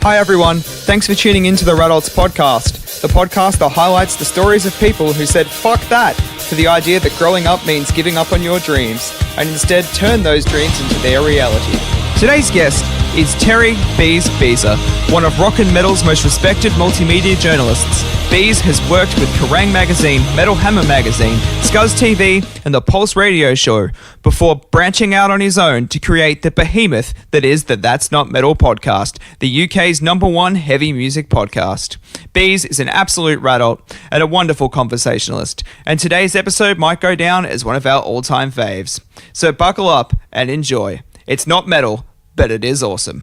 Hi everyone, thanks for tuning in to the Radults podcast, the podcast that highlights the stories of people who said fuck that to the idea that growing up means giving up on your dreams and instead turn those dreams into their reality. Today's guest is Terry Bezer, one of rock and metal's most respected multimedia journalists. Beez has worked with Kerrang magazine, Metal Hammer magazine, Scuzz TV and the Pulse radio show before branching out on his own to create the behemoth that is the That's Not Metal podcast, the UK's #1 heavy music podcast. Beez is an absolute Radult and a wonderful conversationalist, and today's episode might go down as one of our all-time faves. So buckle up and enjoy. It's not metal, but it is awesome.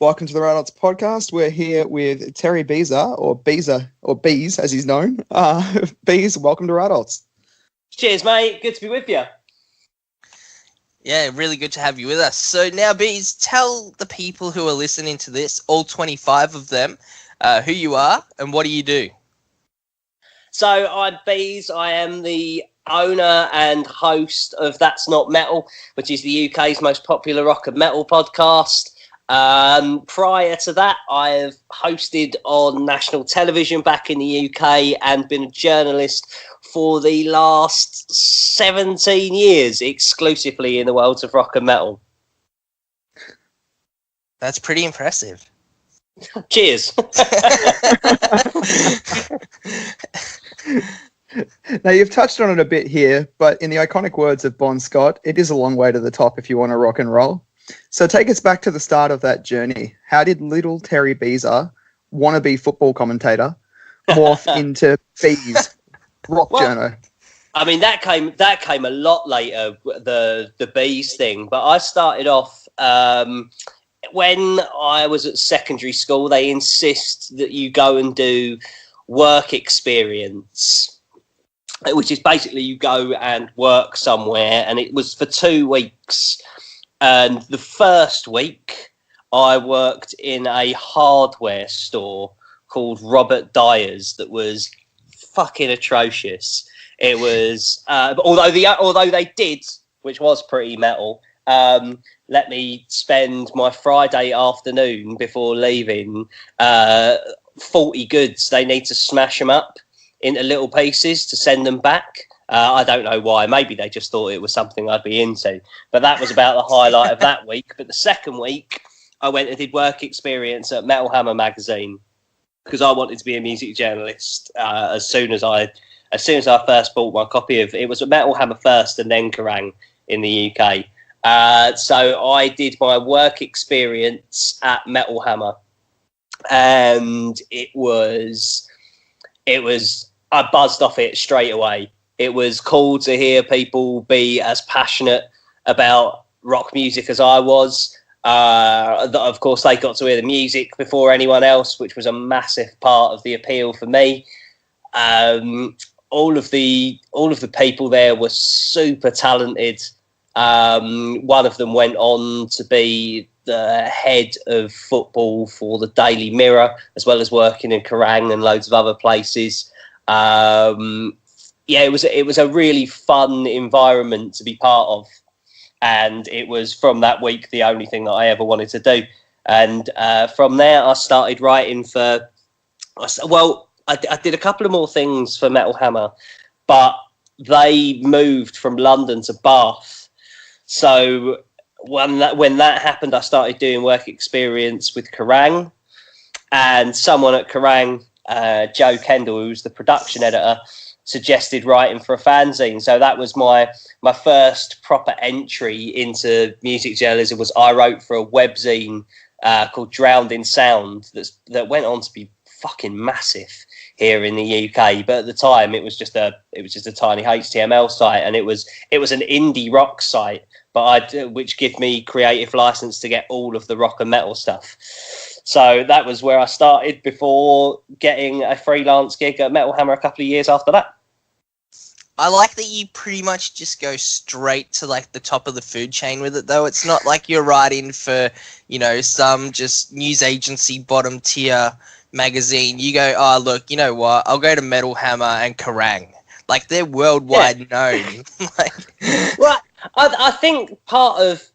Welcome to the Radults podcast. We're here with Terry Bezer, or Beez as he's known. Beez, welcome to Radults. Cheers, mate. Good to be with you. Yeah, really good to have you with us. So now, Beez, tell the people who are listening to this, all 25 of them, who you are and what do you do? So I'm Beez. I am the owner and host of That's Not Metal, which is the UK's most popular rock and metal podcast. Prior to that, I've hosted on national television back in the UK and been a journalist for the last 17 years exclusively in the world of rock and metal. That's pretty impressive. Cheers. Now, you've touched on it a bit here, but in the iconic words of Bon Scott, it is a long way to the top if you want to rock and roll. So take us back to the start of that journey. How did little Terry Bezer, wannabe football commentator, morph into Beez, rock journo? I mean, that came a lot later, the Beez thing. But I started off when I was at secondary school. They insist that you go and do work experience, which is basically you go and work somewhere, and it was for 2 weeks. And the first week, I worked in a hardware store called Robert Dyer's that was fucking atrocious. It was, although they did, which was pretty metal, let me spend my Friday afternoon before leaving 40 goods. They need to smash them up into little pieces to send them back. I don't know why. Maybe they just thought it was something I'd be into. But that was about the highlight of that week. But the second week, I went and did work experience at Metal Hammer magazine because I wanted to be a music journalist. As soon as I first bought my copy of it, was Metal Hammer first and then Kerrang in the UK. So I did my work experience at Metal Hammer, and it was I buzzed off it straight away. It was cool to hear people be as passionate about rock music as I was. Of course, they got to hear the music before anyone else, which was a massive part of the appeal for me. All of the people there were super talented. One of them went on to be the head of football for the Daily Mirror, as well as working in Kerrang and loads of other places. Yeah, it was a really fun environment to be part of, and it was from that week the only thing that I ever wanted to do. And from there, I started writing for. I did a couple of more things for Metal Hammer, but they moved from London to Bath. So when that happened, I started doing work experience with Kerrang, and someone at Kerrang, Joe Kendall, who's the production editor, suggested writing for a fanzine. So that was my first proper entry into music journalism. Was I wrote for a webzine called Drowned in Sound that went on to be fucking massive here in the UK. But at the time, it was just a tiny HTML site, and it was an indie rock site, which gave me creative license to get all of the rock and metal stuff. So that was where I started before getting a freelance gig at Metal Hammer a couple of years after that. I like that you pretty much just go straight to like the top of the food chain with it, though. It's not like you're writing for, some just news agency bottom tier magazine. You go, oh, look, you know what? I'll go to Metal Hammer and Kerrang. Like, they're worldwide known. Well, I think part of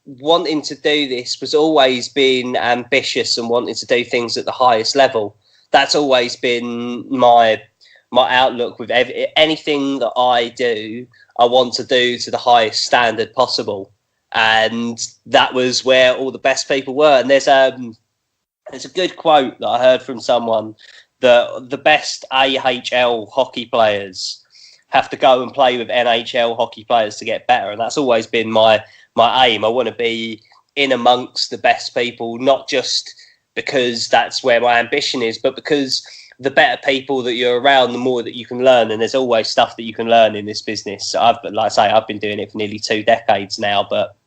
wanting to do this was always been ambitious and wanting to do things at the highest level. That's always been my outlook with anything that I do. I want to do to the highest standard possible, and that was where all the best people were. And there's a good quote that I heard from someone that the best AHL hockey players have to go and play with NHL hockey players to get better, and that's always been my aim. I want to be in amongst the best people, not just because that's where my ambition is, but because the better people that you're around, the more that you can learn. And there's always stuff that you can learn in this business. Like I say, I've been doing it for nearly 2 decades now, but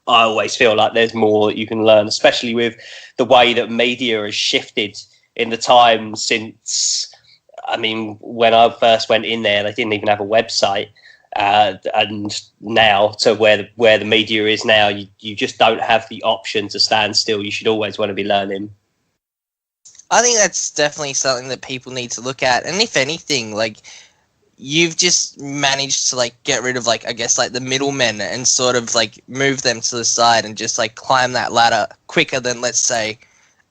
I always feel like there's more that you can learn, especially with the way that media has shifted in the time since, I mean, when I first went in there, they didn't even have a website. And now to where the media is now, you just don't have the option to stand still. You should always want to be learning. I think that's definitely something that people need to look at. And if anything, like, you've just managed to, like, get rid of, like, I guess, like, the middlemen and sort of, like, move them to the side and just, like, climb that ladder quicker than, let's say,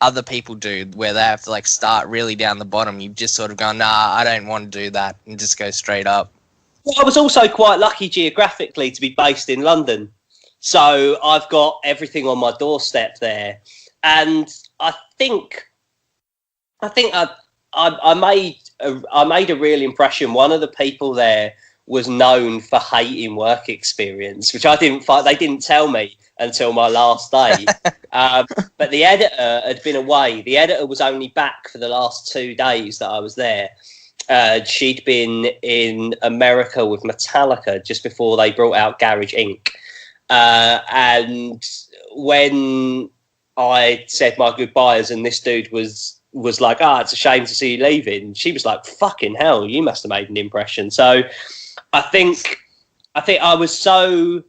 other people do, where they have to, like, start really down the bottom. You've just sort of gone, nah, I don't want to do that, and just go straight up. I was also quite lucky geographically to be based in London, so I've got everything on my doorstep there, and I think I made a real impression. One of the people there was known for hating work experience, which I didn't find. They didn't tell me until my last day. But the editor had been away. The editor was only back for the last 2 days that I was there. She'd been in America with Metallica just before they brought out Garage Inc. And when I said my goodbyes and this dude was like, it's a shame to see you leaving, she was like, fucking hell, you must have made an impression. So I think I was so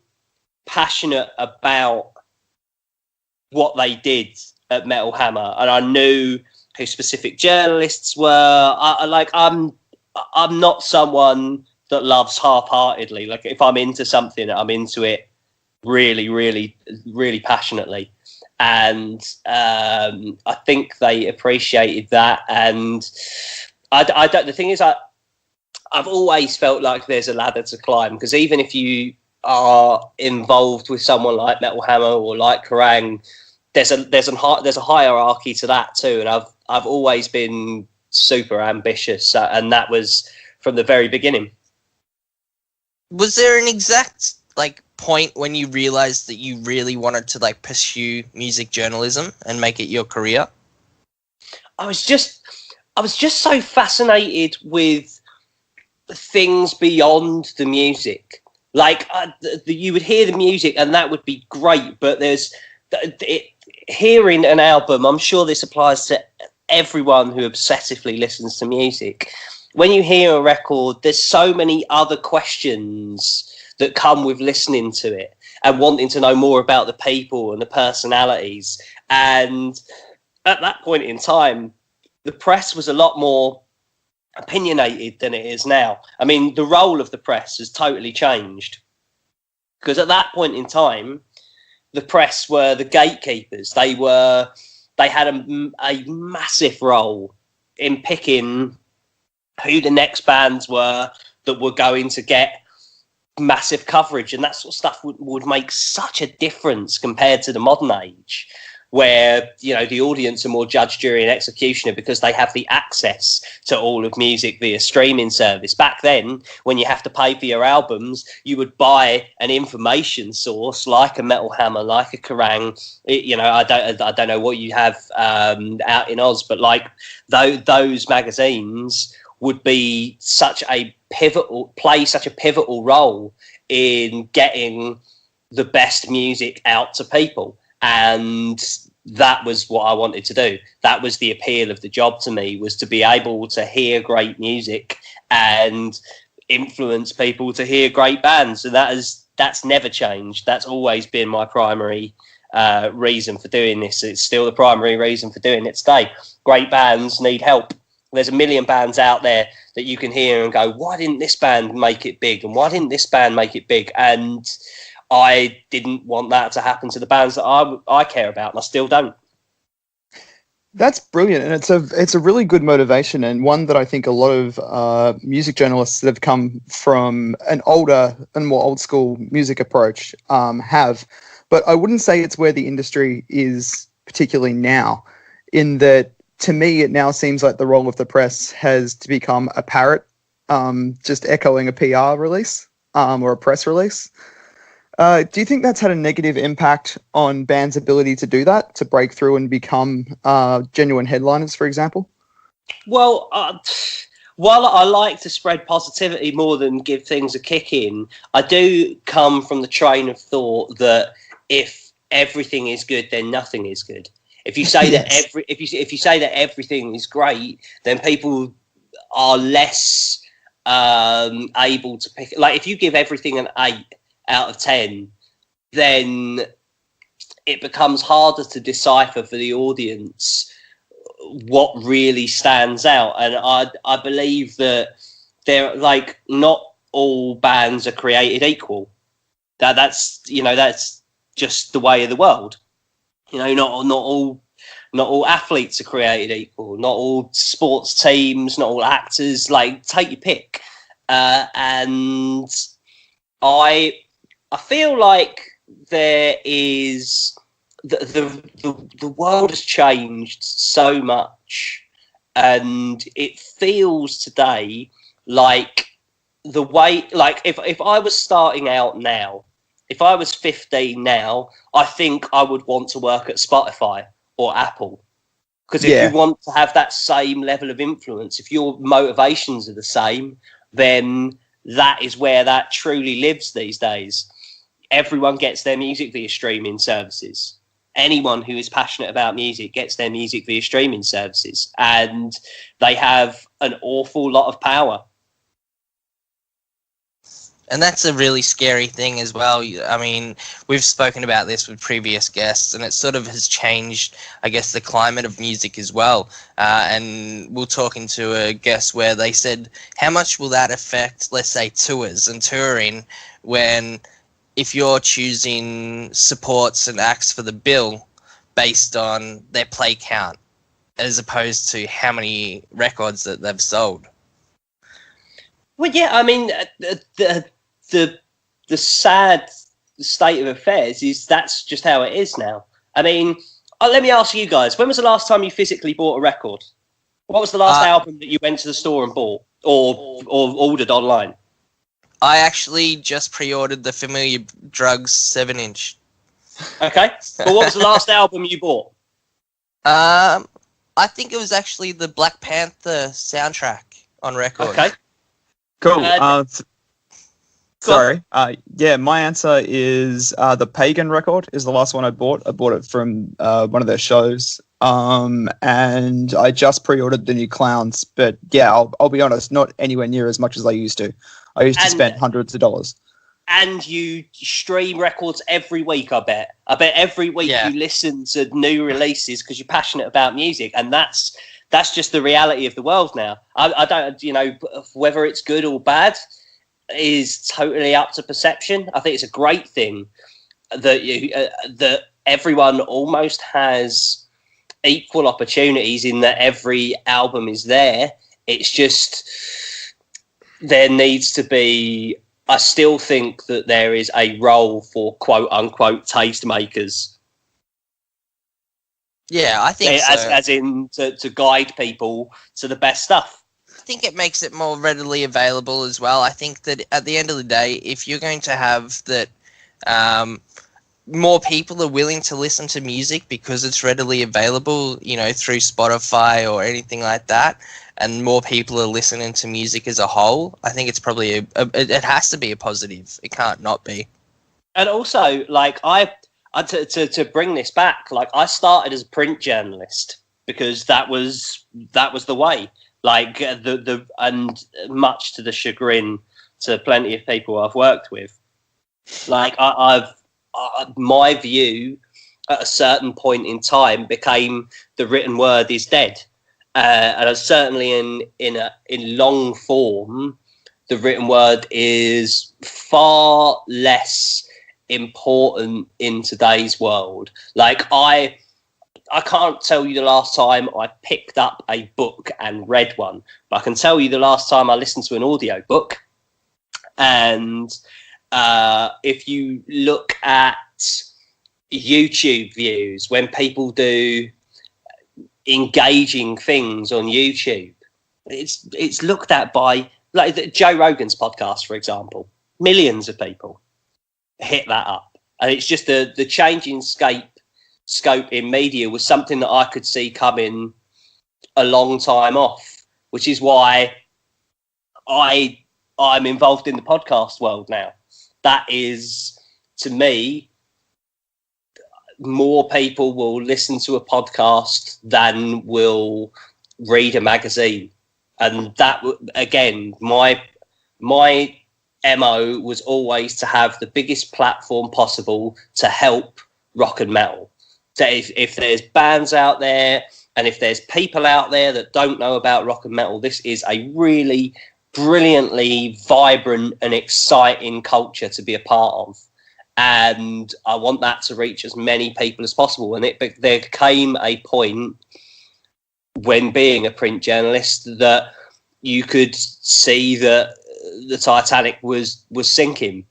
passionate about what they did at Metal Hammer, and I knew who specific journalists were. I'm not someone that loves half-heartedly. Like, if I'm into something, I'm into it really, really, really passionately. And I think they appreciated that. And I don't. The thing is, I've always felt like there's a ladder to climb, because even if you are involved with someone like Metal Hammer or like Kerrang, there's a hierarchy to that too. And I've always been super ambitious, and that was from the very beginning. Was there an exact, like, point when you realized that you really wanted to, like, pursue music journalism and make it your career? I was just so fascinated with things beyond the music. Like, you would hear the music and that would be great, but hearing an album, I'm sure this applies to everyone who obsessively listens to music. When you hear a record, there's so many other questions that come with listening to it and wanting to know more about the people and the personalities. And at that point in time, the press was a lot more opinionated than it is now. I mean, the role of the press has totally changed, because at that point in time, the press were the gatekeepers. They had a massive role in picking who the next bands were that were going to get massive coverage, and that sort of stuff would make such a difference compared to the modern age, where, you know, the audience are more judge, jury and executioner because they have the access to all of music via streaming service. Back then, when you have to pay for your albums, you would buy an information source like a Metal Hammer, like a Kerrang. I don't know what you have out in Oz, but like those magazines would be such a pivotal role in getting the best music out to people. And that was what I wanted to do. That was the appeal of the job to me, was to be able to hear great music and influence people to hear great bands. And that's never changed. That's always been my primary reason for doing this. It's still the primary reason for doing it today. Great bands need help. There's a million bands out there that you can hear and go, why didn't this band make it big? And why didn't this band make it big? And I didn't want that to happen to the bands that I care about, and I still don't. That's brilliant, and it's a really good motivation, and one that I think a lot of music journalists that have come from an older and more old school music approach have. But I wouldn't say it's where the industry is particularly now, in that to me it now seems like the role of the press has to become a parrot, just echoing a PR release or a press release. Do you think that's had a negative impact on bands' ability to do that, to break through and become genuine headliners, for example? Well, while I like to spread positivity more than give things a kick in, I do come from the train of thought that if everything is good, then nothing is good. If you say that if you say that everything is great, then people are less able to pick. Like if you give everything an 8 out of 10, then it becomes harder to decipher for the audience what really stands out. And I believe that not all bands are created equal. That's just the way of the world. Not all athletes are created equal. Not all sports teams, not all actors. Like, take your pick. And I feel like there is the world has changed so much, and it feels today like the way, like if I was starting out now, if I was 15 now, I think I would want to work at Spotify or Apple, because if you want to have that same level of influence, if your motivations are the same, then that is where that truly lives these days. Everyone gets their music via streaming services. Anyone who is passionate about music gets their music via streaming services, and they have an awful lot of power. And that's a really scary thing as well. I mean, we've spoken about this with previous guests, and it sort of has changed, I guess, the climate of music as well. And we're talking to a guest where they said, how much will that affect, let's say, tours and touring, when if you're choosing supports and acts for the bill based on their play count as opposed to how many records that they've sold? Well, yeah, I mean, the sad state of affairs is that's just how it is now. I mean, let me ask you guys, when was the last time you physically bought a record? What was the last album that you went to the store and bought or ordered online? I actually just pre-ordered the Familiar Drugs 7-inch. Okay. Well, what was the last album you bought? I think it was actually the Black Panther soundtrack on record. Okay. Cool. Sorry. My answer is the Pagan record is the last one I bought. I bought it from one of their shows. And I just pre-ordered the new Clowns. But yeah, I'll be honest, not anywhere near as much as I used to. I used to spend hundreds of dollars. And you stream records every week, I bet. I bet every week you listen to new releases because you're passionate about music. And that's just the reality of the world now. I don't, whether it's good or bad is totally up to perception. I think it's a great thing that that everyone almost has equal opportunities in that every album is there. It's just there needs to be. I still think that there is a role for quote unquote tastemakers. Yeah, I think so. As in to guide people to the best stuff. I think it makes it more readily available as well. I think that at the end of the day, if you're going to have that more people are willing to listen to music because it's readily available, through Spotify or anything like that, and more people are listening to music as a whole, I think it's probably it has to be a positive. It can't not be. And also, like to bring this back, like I started as a print journalist because that was the way. Like and much to the chagrin to plenty of people I've worked with. Like my view at a certain point in time became the written word is dead, and certainly in long form, the written word is far less important in today's world. Like I can't tell you the last time I picked up a book and read one, but I can tell you the last time I listened to an audio book. And if you look at YouTube views, when people do engaging things on YouTube, it's looked at by, like, Joe Rogan's podcast, for example. Millions of people hit that up, and it's just the changing scope in media was something that I could see coming a long time off, which is why I'm involved in the podcast world now. That is, to me, more people will listen to a podcast than will read a magazine. And that, again, my MO was always to have the biggest platform possible to help rock and metal. So if there's bands out there and if there's people out there that don't know about rock and metal, this is a really brilliantly vibrant and exciting culture to be a part of. And I want that to reach as many people as possible. And there came a point when being a print journalist that you could see that the Titanic was sinking.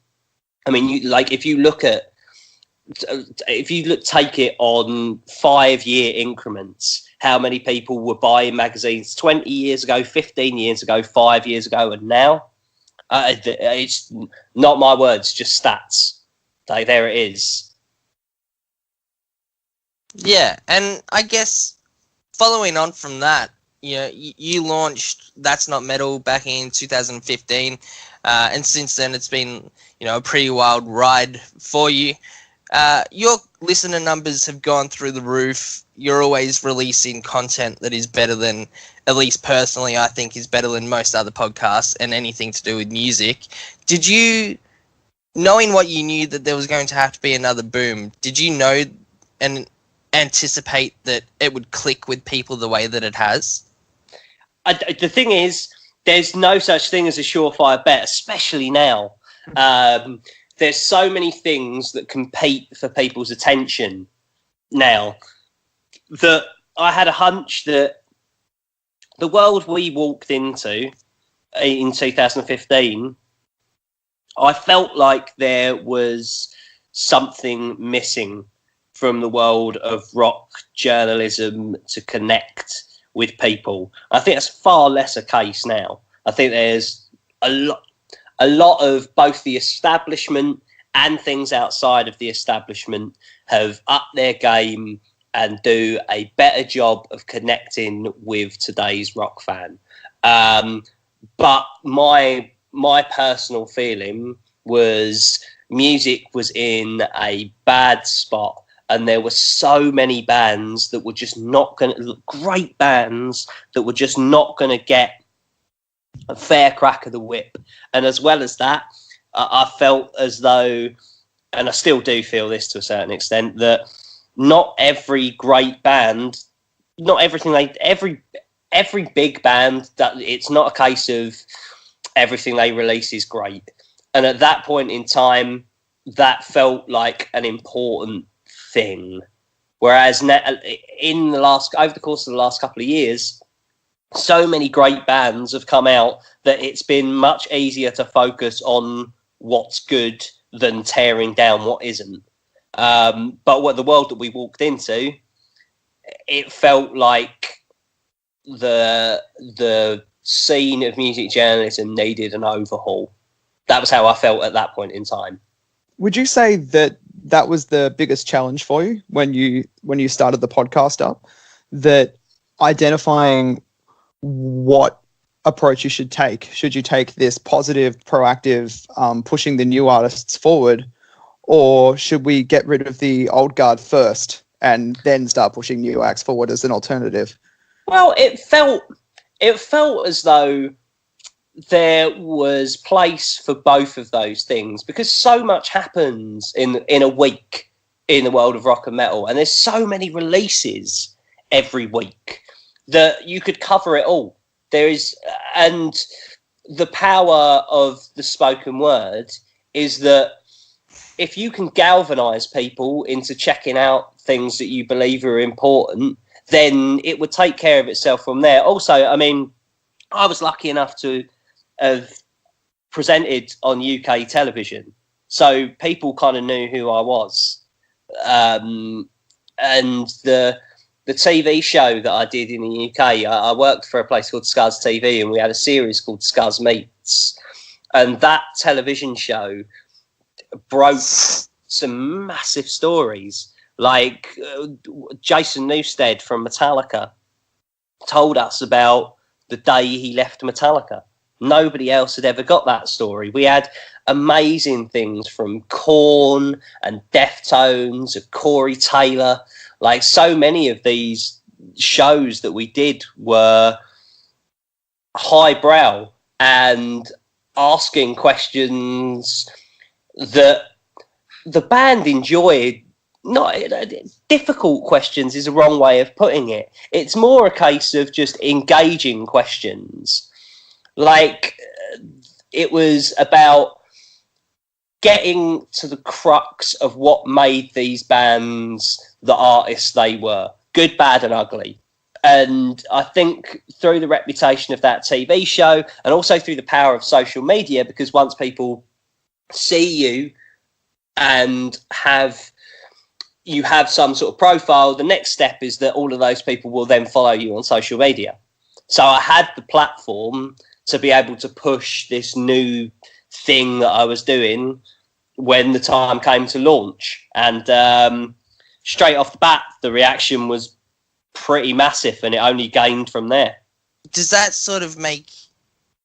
I mean, if you take it on 5-year increments, how many people were buying magazines 20 years ago, 15 years ago, 5 years ago, and now? It's not my words, just stats. Like, there it is. Yeah, and I guess following on from that, you launched That's Not Metal back in 2015, and since then it's been, a pretty wild ride for you. Your listener numbers have gone through the roof. You're always releasing content that is better than, at least personally, I think is better than most other podcasts and anything to do with music. Did you, knowing what you knew that there was going to have to be another boom, did you know and anticipate that it would click with people the way that it has? The thing is, there's no such thing as a surefire bet, especially now. There's so many things that compete for people's attention now that I had a hunch that the world we walked into in 2015, I felt like there was something missing from the world of rock journalism to connect with people. I think that's far less a case now. I think there's a lot of both the establishment and things outside of the establishment have upped their game and do a better job of connecting with today's rock fan. But my personal feeling was music was in a bad spot, and there were so many bands that were just not going to, great bands that were just not going to get a fair crack of the whip. And as well as that, I felt as though, and I still do feel this to a certain extent, that not every great band, not everything every big band, that it's not a case of everything they release is great. And at that point in time, that felt like an important thing. Whereas over the course of the last couple of years, so many great bands have come out that it's been much easier to focus on what's good than tearing down what isn't. But what the world that we walked into, it felt like the scene of music journalism needed an overhaul. That was how I felt at that point in time. Would you say that was the biggest challenge for you when you started the podcast up? That identifying what approach you should take? Should you take this positive, proactive, pushing the new artists forward, or should we get rid of the old guard first and then start pushing new acts forward as an alternative? Well, it felt as though there was place for both of those things, because so much happens in a week in the world of rock and metal, and there's so many releases every week that you could cover it all. And the power of the spoken word is that if you can galvanize people into checking out things that you believe are important, then it would take care of itself from there. Also, I mean, I was lucky enough to have presented on UK television, so people kind of knew who I was. And the TV show that I did in the UK, I worked for a place called Scuzz TV, and we had a series called Scuzz Meets. And that television show broke some massive stories. Like Jason Newsted from Metallica told us about the day he left Metallica. Nobody else had ever got that story. We had amazing things from Korn and Deftones and Corey Taylor. Like, so many of these shows that we did were highbrow and asking questions that the band enjoyed. Not difficult questions is a wrong way of putting it. It's more a case of just engaging questions. Like, it was about getting to the crux of what made these bands the artists they were, good, bad and ugly. And I think through the reputation of that TV show, and also through the power of social media, because once people see you and you have some sort of profile, the next step is that all of those people will then follow you on social media. So I had the platform to be able to push this new thing that I was doing when the time came to launch. And straight off the bat, the reaction was pretty massive, and it only gained from there. Does that sort of make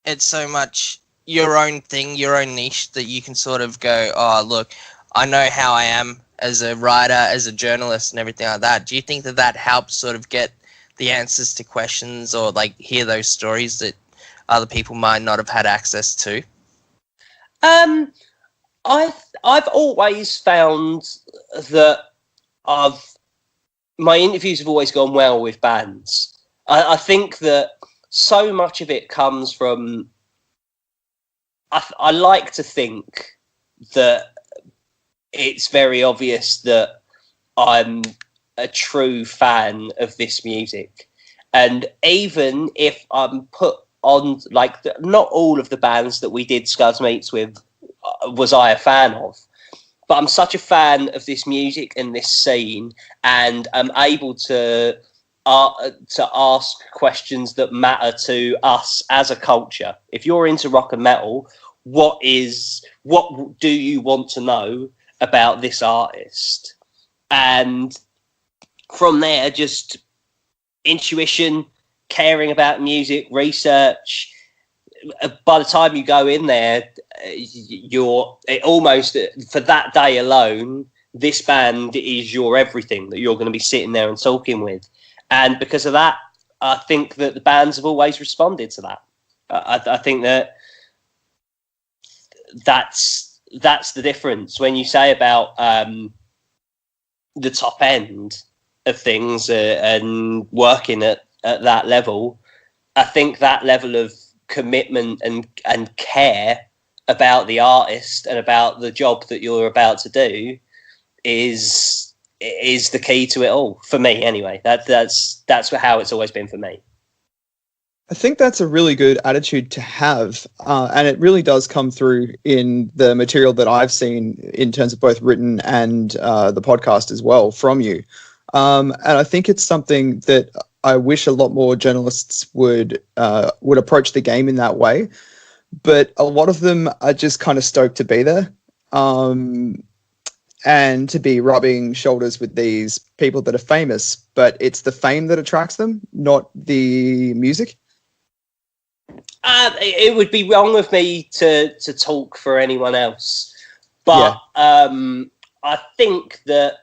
it so much your own thing, your own niche, that you can sort of go, oh, look, I know how I am as a writer, as a journalist and everything like that? Do you think that that helps sort of get the answers to questions, or like hear those stories that other people might not have had access to? I've always found that my interviews have always gone well with bands. I think that so much of it comes from, I like to think that it's very obvious that I'm a true fan of this music. And even if I'm put on, like, not all of the bands that we did Scuzz Meets with was I a fan of, but I'm such a fan of this music and this scene, and I'm able to ask questions that matter to us as a culture. If you're into rock and metal, what do you want to know about this artist? And from there, just intuition, caring about music, research. By the time you go in there, almost for that day alone, this band is your everything that you're going to be sitting there and talking with. And because of that, I think that the bands have always responded to that. I think that's the difference when you say about the top end of things and working at that level. I think that level of commitment and care about the artist and about the job that you're about to do is the key to it all, for me anyway. That's how it's always been for me. I think that's a really good attitude to have, and it really does come through in the material that I've seen in terms of both written and the podcast as well from you. And I think it's something that I wish a lot more journalists would approach the game in that way. But a lot of them are just kind of stoked to be there and to be rubbing shoulders with these people that are famous. But it's the fame that attracts them, not the music. It would be wrong of me to talk for anyone else. But yeah. I think that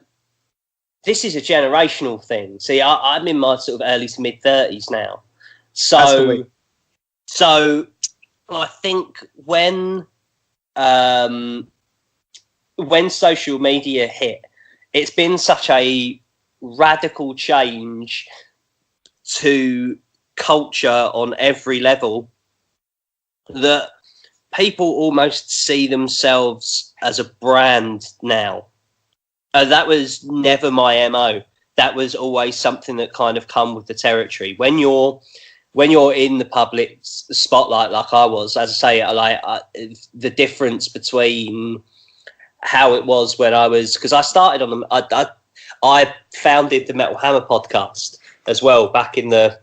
this is a generational thing. See, I'm in my sort of early to mid 30s now. So I think when social media hit, it's been such a radical change to culture on every level that people almost see themselves as a brand now. That was never my MO. That was always something that kind of come with the territory. When you're in the public spotlight, like I was, as I say, the difference between how it was when I was, because I started on I founded the Metal Hammer podcast as well back in the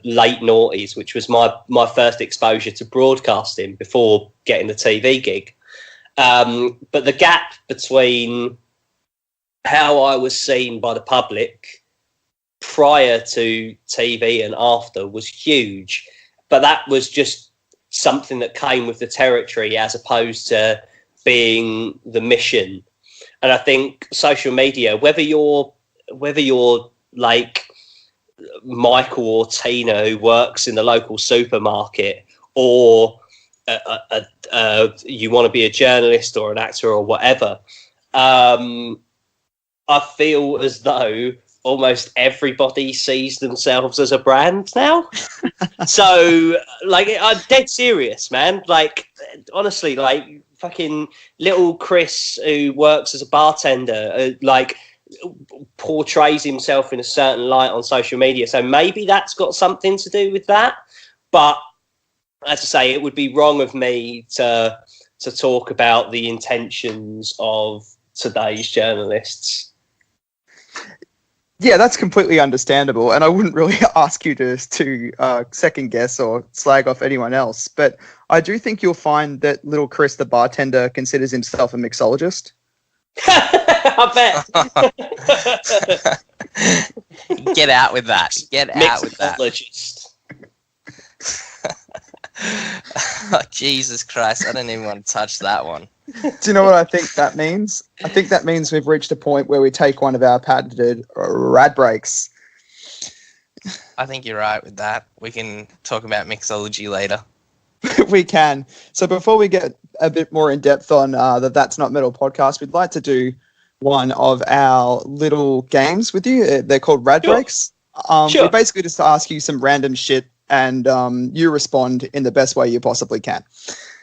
late noughties, which was my first exposure to broadcasting before getting the TV gig. But the gap between how I was seen by the public prior to TV and after was huge. But that was just something that came with the territory as opposed to being the mission. And I think social media, whether you're like Michael or Tina who works in the local supermarket, or you want to be a journalist or an actor or whatever, I feel as though almost everybody sees themselves as a brand now. So, like, I'm dead serious, man. Like, honestly, like, fucking little Chris who works as a bartender, like, portrays himself in a certain light on social media. So maybe that's got something to do with that. But as I say, it would be wrong of me to talk about the intentions of today's journalists. Yeah, that's completely understandable, and I wouldn't really ask you to second guess or slag off anyone else. But I do think you'll find that little Chris, the bartender, considers himself a mixologist. I bet. Get out with that. Get out with that. Oh, Jesus Christ, I don't even want to touch that one. Do you know what I think that means? I think that means we've reached a point where we take one of our patented rad breaks. I think you're right with that. We can talk about mixology later. We can. So before we get a bit more in depth on the That's Not Metal podcast, we'd like to do one of our little games with you. They're called rad breaks. Sure. We basically just ask you some random shit and you respond in the best way you possibly can.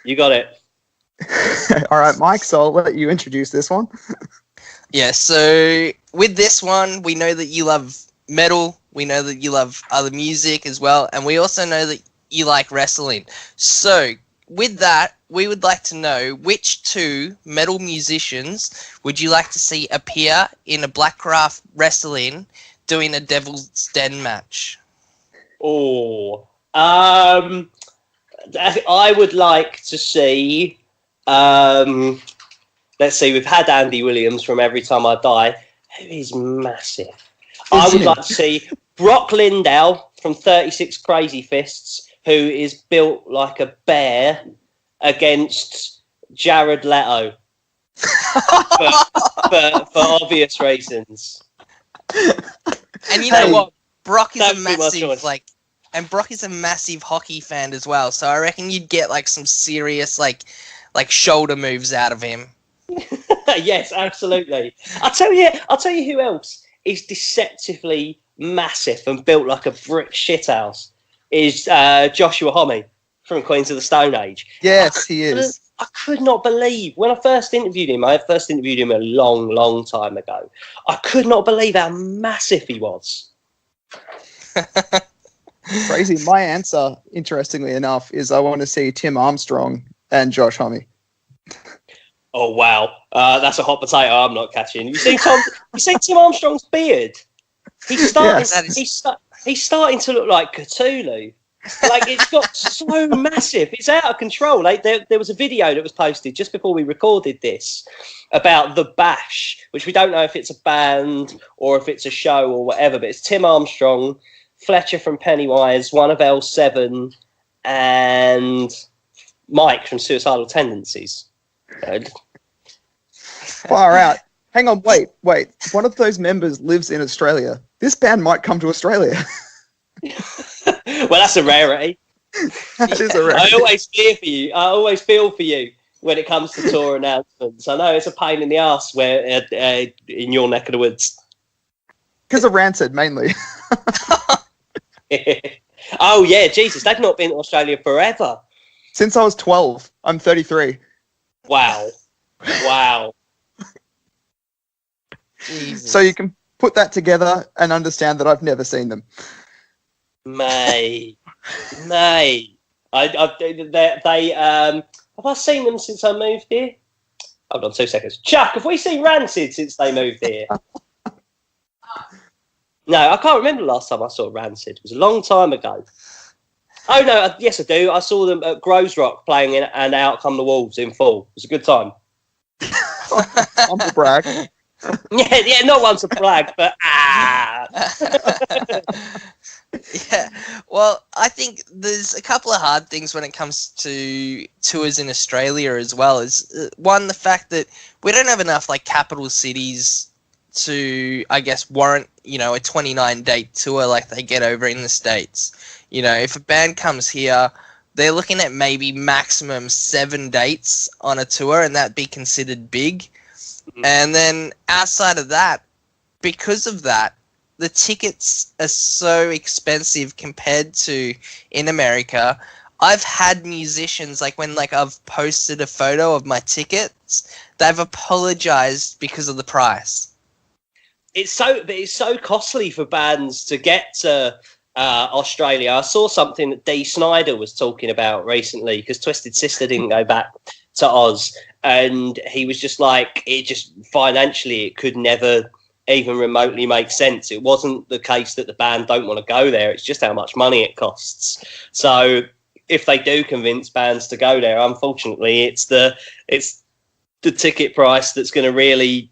You got it. All right, Mike, so I'll let you introduce this one. Yeah, so with this one, we know that you love metal, we know that you love other music as well, and we also know that you like wrestling. So with that, we would like to know which two metal musicians would you like to see appear in a Blackcraft Wrestling doing a Devil's Den match? Oh, I would like to see... let's see, we've had Andy Williams from Every Time I Die, who is massive. I would like to see Brock Lindell from 36 Crazy Fists, who is built like a bear, against Jared Leto. for obvious reasons. And you know what? Brock is a massive, Brock is a massive hockey fan as well, so I reckon you'd get like some serious like shoulder moves out of him. Yes, absolutely. I'll tell you who else is deceptively massive and built like a brick shithouse is Joshua Homme from Queens of the Stone Age. Yes, he is. I could not believe when I first interviewed him. I first interviewed him a long, long time ago. I could not believe how massive he was. Crazy. My answer, interestingly enough, is I want to see Tim Armstrong and Josh Homme. Oh wow, that's a hot potato I'm not catching. You see Tim Armstrong's beard? He's starting to look like Cthulhu. Like, it's got so massive, it's out of control. Like there was a video that was posted just before we recorded this about the Bash, which we don't know if it's a band or if it's a show or whatever, but it's Tim Armstrong, Fletcher from Pennywise, one of L7, and Mike from Suicidal Tendencies. Far out. Hang on, wait. One of those members lives in Australia. This band might come to Australia. Well, that's a rarity. That is a rarity. I always feel for you when it comes to tour announcements. I know it's a pain in the ass where in your neck of the woods. Because of Rancid, mainly. Oh yeah, Jesus, they've not been to Australia forever. Since I was 12. I'm 33. Wow. Jesus. So you can put that together and understand that I've never seen them. Mate. Have I seen them since I moved here? Hold on 2 seconds. Chuck, have we seen Rancid since they moved here? No, I can't remember the last time I saw Rancid. It was a long time ago. Oh, no, yes, I do. I saw them at Groves Rock playing in And Out Come the Wolves in full. It was a good time. Humble brag. Yeah, not one to brag, but Yeah, well, I think there's a couple of hard things when it comes to tours in Australia as well. Is one, the fact that we don't have enough like capital cities to, I guess, warrant, a 29-date tour like they get over in the States. If a band comes here, they're looking at maybe maximum 7 dates on a tour, and that'd be considered big. And then outside of that, because of that, the tickets are so expensive compared to in America. I've had musicians, when I've posted a photo of my tickets, they've apologized because of the price. It's so costly for bands to get to Australia. I saw something that Dee Snider was talking about recently, because Twisted Sister didn't go back to Oz, and he was just like, financially it could never even remotely make sense. It wasn't the case that the band don't want to go there, it's just how much money it costs. So if they do convince bands to go there, unfortunately it's the ticket price that's going to really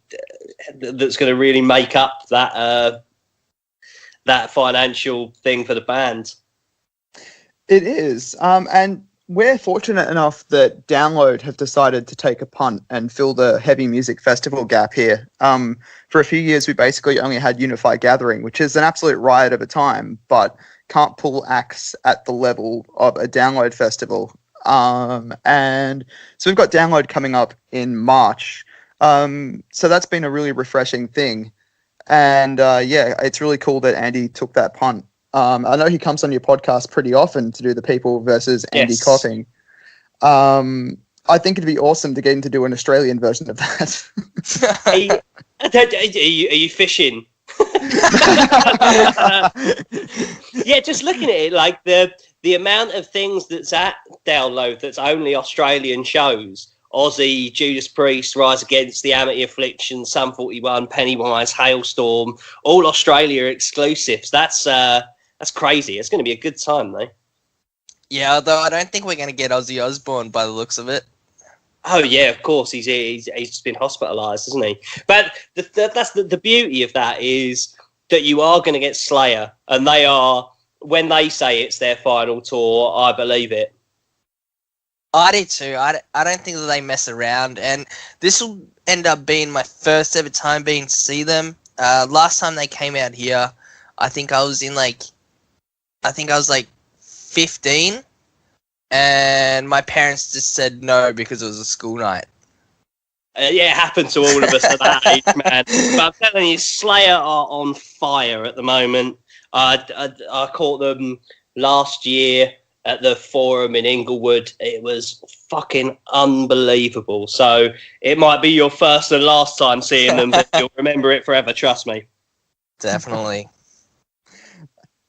make up that financial thing for the band. It is. And we're fortunate enough that Download have decided to take a punt and fill the heavy music festival gap here. For a few years, we basically only had Unify Gathering, which is an absolute riot of a time, but can't pull acts at the level of a Download festival. And so we've got Download coming up in March. So that's been a really refreshing thing. And it's really cool that Andy took that punt. I know he comes on your podcast pretty often to do the People versus Andy Coughing. I think it'd be awesome to get him to do an Australian version of that. Are you fishing? Yeah, just looking at it, like the amount of things that's at Download that's only Australian shows. Ozzy, Judas Priest, Rise Against, The Amity Affliction, Sum 41, Pennywise, Hailstorm, all Australia exclusives. That's crazy. It's going to be a good time, though. Yeah, although I don't think we're going to get Ozzy Osbourne by the looks of it. Oh yeah, of course. He's been hospitalised, isn't he? But that's the beauty of that is that you are going to get Slayer, and they are, when they say it's their final tour, I believe it. I do too. I don't think that they mess around, and this will end up being my first ever time being to see them. Last time they came out here, I think I was 15, and my parents just said no because it was a school night. Yeah, it happened to all of us at that age, man. But I'm telling you, Slayer are on fire at the moment. I caught them last year at the Forum in Inglewood. It was fucking unbelievable. So it might be your first and last time seeing them, but you'll remember it forever, trust me. Definitely.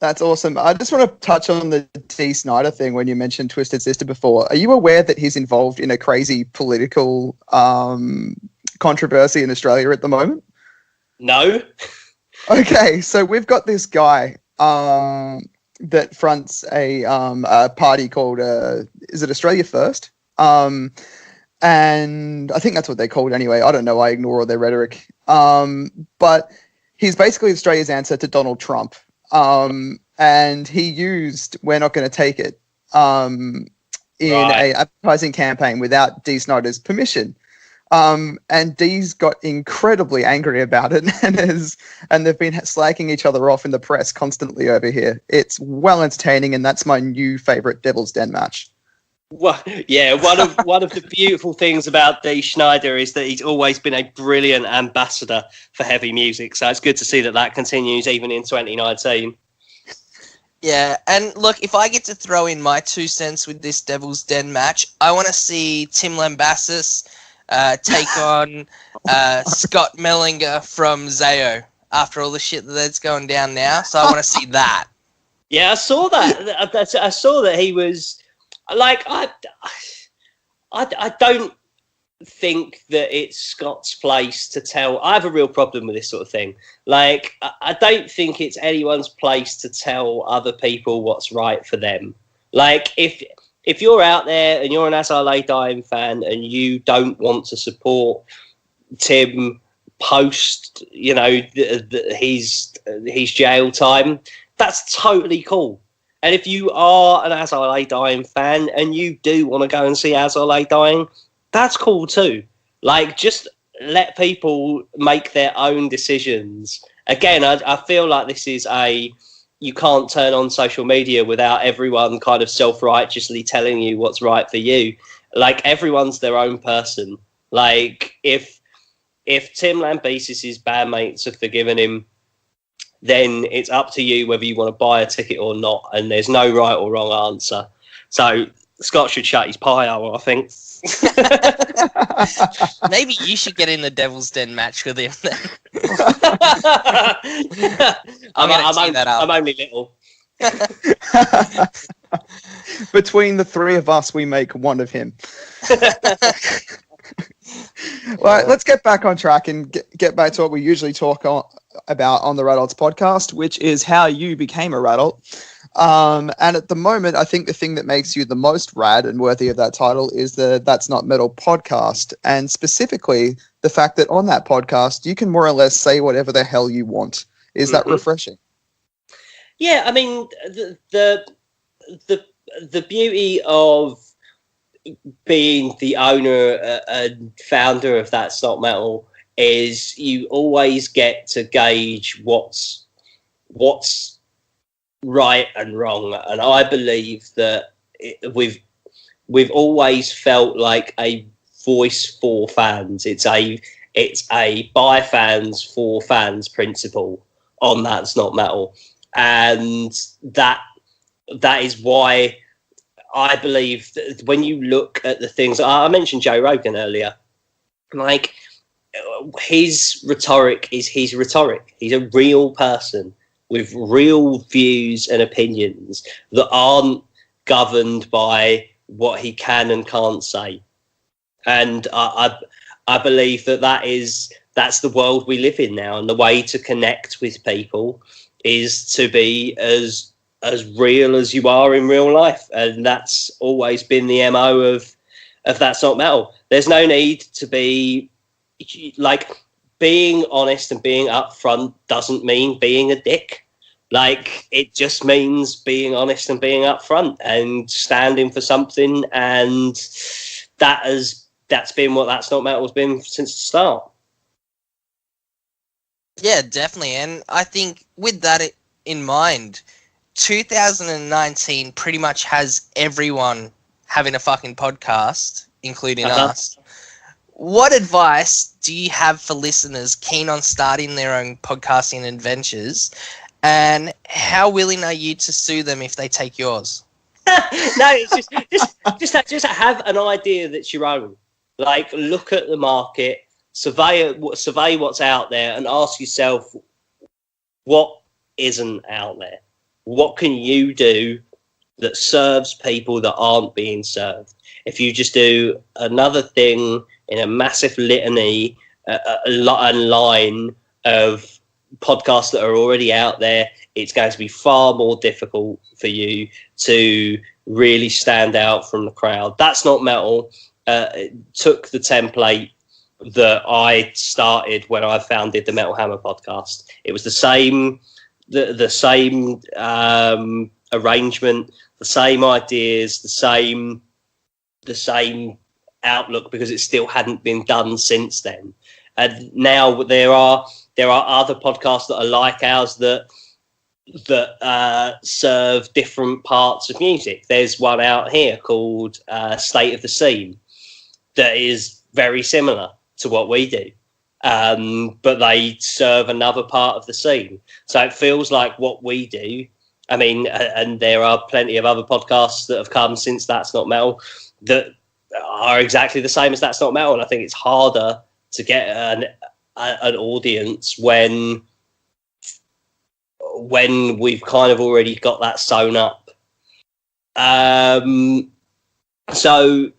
That's awesome. I just want to touch on the Dee Snider thing when you mentioned Twisted Sister before. Are you aware that he's involved in a crazy political controversy in Australia at the moment? No. Okay, so we've got this guy that fronts a party called, is it Australia First? And I think that's what they're called anyway. I don't know. I ignore all their rhetoric. But he's basically Australia's answer to Donald Trump. And he used "We're Not Going to Take It" in a advertising campaign without Dee Snider's permission. And Dee's got incredibly angry about it, and they've been slacking each other off in the press constantly over here. It's well entertaining, and that's my new favourite Devil's Den match. Well, yeah, one of the beautiful things about Dee Snider is that he's always been a brilliant ambassador for heavy music. So it's good to see that continues even in 2019. Yeah, and look, if I get to throw in my 2 cents with this Devil's Den match, I want to see Tim Lambassis take on Scott Mellinger from Zayo after all the shit that's going down now. So I want to see that. Yeah, I saw that. I saw that he was like, I don't think that it's Scott's place to tell. I have a real problem with this sort of thing. Like, I don't think it's anyone's place to tell other people what's right for them. Like, if you're out there and you're an As I Lay Dying fan and you don't want to support Tim post, you know, his jail time, that's totally cool. And if you are an As I Lay Dying fan and you do want to go and see As I Lay Dying, that's cool too. Like, just let people make their own decisions. Again, I feel like this is you can't turn on social media without everyone kind of self-righteously telling you what's right for you. Like, everyone's their own person. Like, if Tim Lambesis' bandmates have forgiven him, then it's up to you whether you want to buy a ticket or not, and there's no right or wrong answer. So Scott should shut his pie hole, I think. Maybe you should get in the Devil's Den match with him then. I'm only little. Between the three of us, we make one of him. Well, let's get back on track and get back to what we usually talk about on the Radults podcast, which is how you became a Radult. And at the moment, I think the thing that makes you the most rad and worthy of that title is the That's Not Metal podcast. And specifically, the fact that on that podcast, you can more or less say whatever the hell you want. Is that refreshing? Yeah, I mean, the beauty of being the owner and founder of That's Not Metal is you always get to gauge what's right and wrong, and I believe that we've always felt like a voice for fans. It's a by fans for fans principle on That's Not Metal, and that is why I believe that when you look at the things I mentioned, Joe Rogan earlier, like, his rhetoric is his rhetoric. He's a real person with real views and opinions that aren't governed by what he can and can't say. And I believe that's the world we live in now. And the way to connect with people is to be as real as you are in real life. And that's always been the MO of That's Not Metal. There's no need to be, like, being honest and being upfront doesn't mean being a dick. Like, it just means being honest and being upfront and standing for something, and that's been what That's Not Metal has been since the start. Yeah, definitely. And I think with that in mind, 2019 pretty much has everyone having a fucking podcast, including us. What advice do you have for listeners keen on starting their own podcasting adventures, and how willing are you to sue them if they take yours? No, it's just have an idea that's your own. Like, look at the market, survey what's out there, and ask yourself, what isn't out there? What can you do that serves people that aren't being served? If you just do another thing in a massive litany, a line of podcasts that are already out there, it's going to be far more difficult for you to really stand out from the crowd. That's Not Metal took the template that I started when I founded the Metal Hammer podcast. It was the same arrangement, the same ideas, the same outlook, because it still hadn't been done since then. And now there are other podcasts that are like ours that serve different parts of music. There's one out here called State of the Scene that is very similar to what we do, but they serve another part of the scene. So it feels like what we do I mean, and there are plenty of other podcasts that have come since That's Not Metal that are exactly the same as That's Not Metal. And I think it's harder to get an audience when we've kind of already got that sewn up. So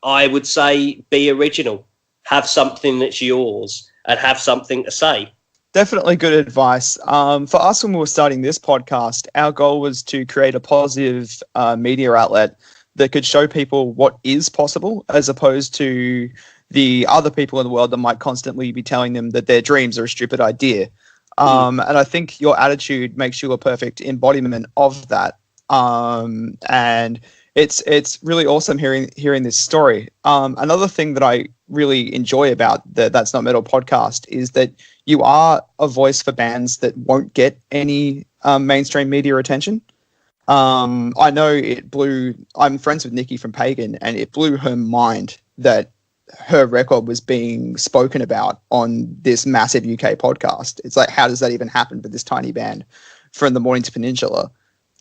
I would say be original, have something that's yours, and have something to say. Definitely good advice. For us, when we were starting this podcast, our goal was to create a positive media outlet that could show people what is possible, as opposed to the other people in the world that might constantly be telling them that their dreams are a stupid idea. And I think your attitude makes you a perfect embodiment of that. And it's really awesome hearing this story. Another thing that I really enjoy about the That's Not Metal podcast is that you are a voice for bands that won't get any mainstream media attention. I know I'm friends with Nikki from Pagan, and it blew her mind that her record was being spoken about on this massive UK podcast. It's like, how does that even happen? But this tiny band from the Mornington Peninsula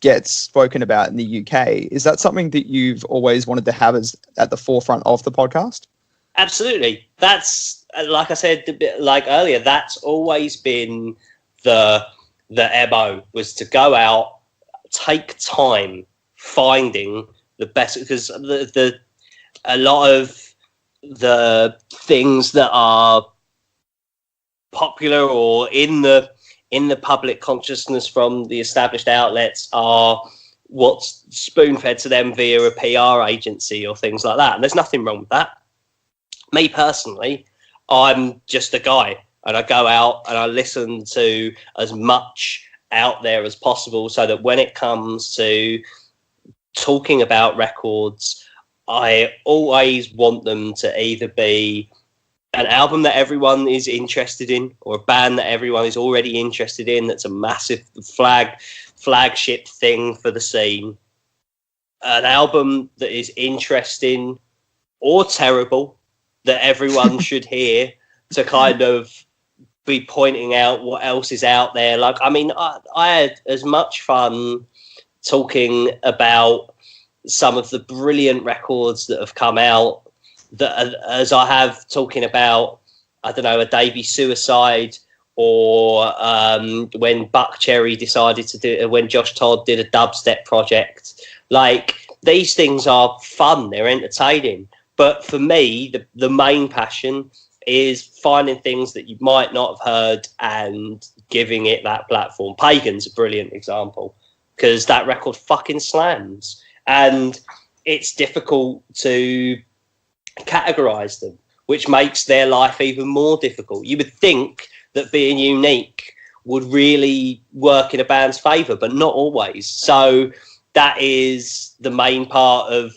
gets spoken about in the UK. Is that something that you've always wanted to have as at the forefront of the podcast? Absolutely. That's, like I said like earlier, that's always been the MO, was to go out, take time finding the best, because a lot of the things that are popular or in the public consciousness from the established outlets are what's spoon-fed to them via a PR agency or things like that. And there's nothing wrong with that. Me personally, I'm just a guy, and I go out and I listen to as much out there as possible, so that when it comes to talking about records, I always want them to either be an album that everyone is interested in, or a band that everyone is already interested in that's a massive flagship thing for the scene. An album that is interesting or terrible that everyone should hear, to kind of be pointing out what else is out there. Like, I mean, I had as much fun talking about some of the brilliant records that have come out as I have talking about, I don't know, a Davey Suicide, or when Buck Cherry decided to do, when Josh Todd did a dubstep project. Like, these things are fun, they're entertaining. But for me, the main passion is finding things that you might not have heard and giving it that platform. Pagan's a brilliant example, because that record fucking slams. And it's difficult to categorize them, which makes their life even more difficult. You would think that being unique would really work in a band's favor, but not always. So that is the main part of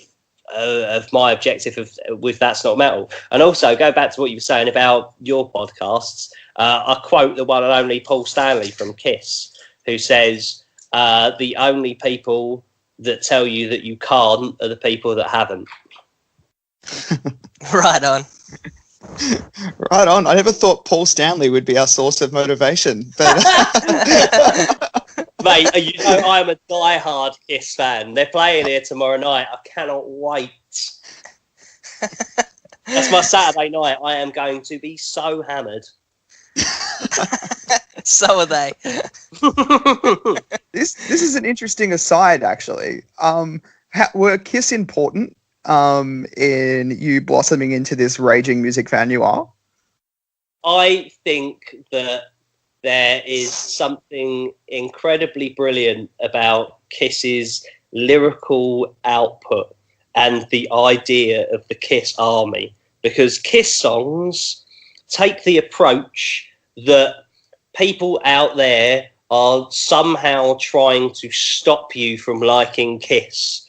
my objective with That's Not Metal. And also, go back to what you were saying about your podcasts, I quote the one and only Paul Stanley from Kiss, who says, the only people that tell you that you can't are the people that haven't. Right on. Right on. I never thought Paul Stanley would be our source of motivation, but mate, you know, I'm a diehard Kiss fan. They're playing here tomorrow night. I cannot wait. That's my Saturday night. I am going to be so hammered. So are they. This is an interesting aside, actually. Were Kiss important in you blossoming into this raging music fan you are? I think that there is something incredibly brilliant about Kiss's lyrical output and the idea of the Kiss Army, because Kiss songs take the approach that people out there are somehow trying to stop you from liking Kiss,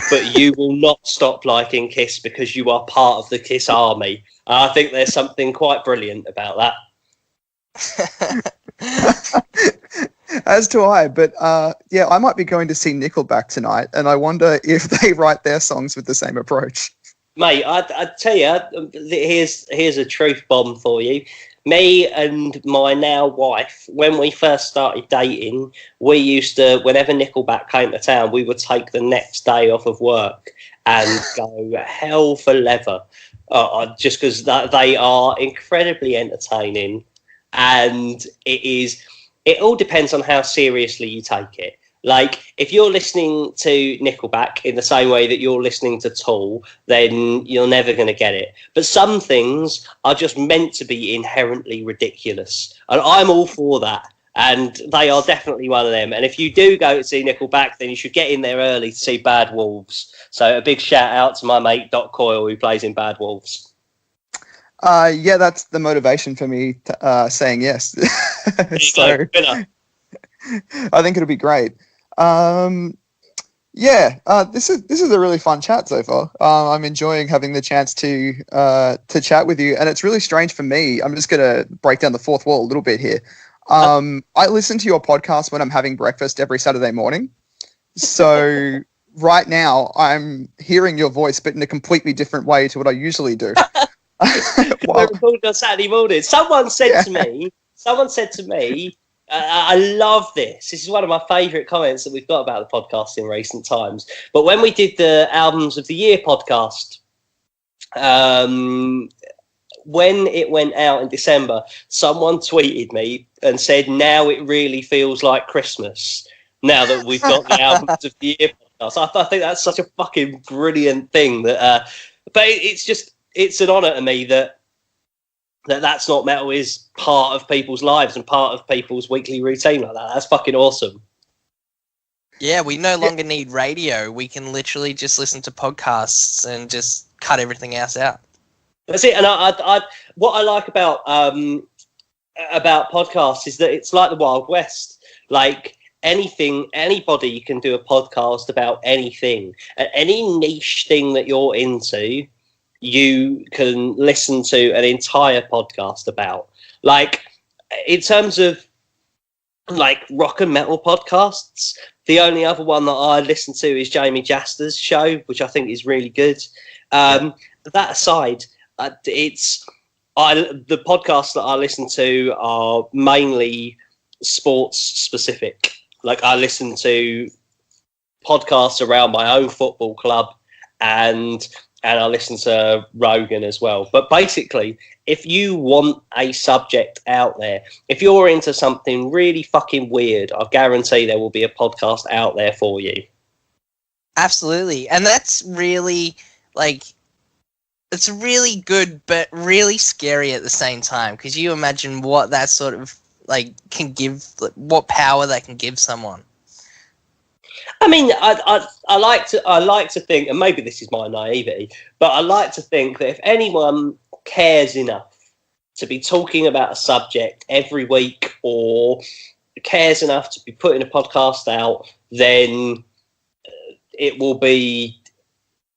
but you will not stop liking Kiss because you are part of the Kiss Army. I think there's something quite brilliant about that. As do I, but yeah, I might be going to see Nickelback tonight, and I wonder if they write their songs with the same approach. Mate, I tell you, here's a truth bomb for you. Me and my now wife, when we first started dating, we used to, whenever Nickelback came to town, we would take the next day off of work and go hell for leather, just because they are incredibly entertaining, and it all depends on how seriously you take it. Like, if you're listening to Nickelback in the same way that you're listening to Tool, then you're never going to get it. But some things are just meant to be inherently ridiculous. And I'm all for that. And they are definitely one of them. And if you do go to see Nickelback, then you should get in there early to see Bad Wolves. So a big shout out to my mate, Doc Coyle, who plays in Bad Wolves. Yeah, that's the motivation for me saying yes. So I think it'll be great. This is a really fun chat so far. I'm enjoying having the chance to chat with you, and it's really strange for me. I'm just gonna break down the fourth wall a little bit here. I listen to your podcast when I'm having breakfast every Saturday morning. So right now I'm hearing your voice, but in a completely different way to what I usually do. We're recording on Saturday morning. Someone said to me, I love this. This is one of my favourite comments that we've got about the podcast in recent times. But when we did the Albums of the Year podcast, when it went out in December, someone tweeted me and said, now it really feels like Christmas, now that we've got the Albums of the Year podcast. I think that's such a fucking brilliant thing. But it's an honour to me that That's Not Metal is part of people's lives and part of people's weekly routine like that. That's fucking awesome. Yeah, we no longer need radio. We can literally just listen to podcasts and just cut everything else out. That's it. And what I like about podcasts is that it's like the Wild West. Like anybody can do a podcast about anything. And any niche thing that you're into, you can listen to an entire podcast about. Like, in terms of like rock and metal podcasts, the only other one that I listen to is Jamie Jaster's show, which I think is really good. That aside, the podcasts that I listen to are mainly sports specific. Like, I listen to podcasts around my own football club, and I listen to Rogan as well. But basically, if you want a subject out there, if you're into something really fucking weird, I guarantee there will be a podcast out there for you. Absolutely. And that's really, like, it's really good, but really scary at the same time. Because you imagine what that sort of, like, can give, what power that can give someone. I mean, I like to think, and maybe this is my naivety, but I like to think that if anyone cares enough to be talking about a subject every week, or cares enough to be putting a podcast out, then it will be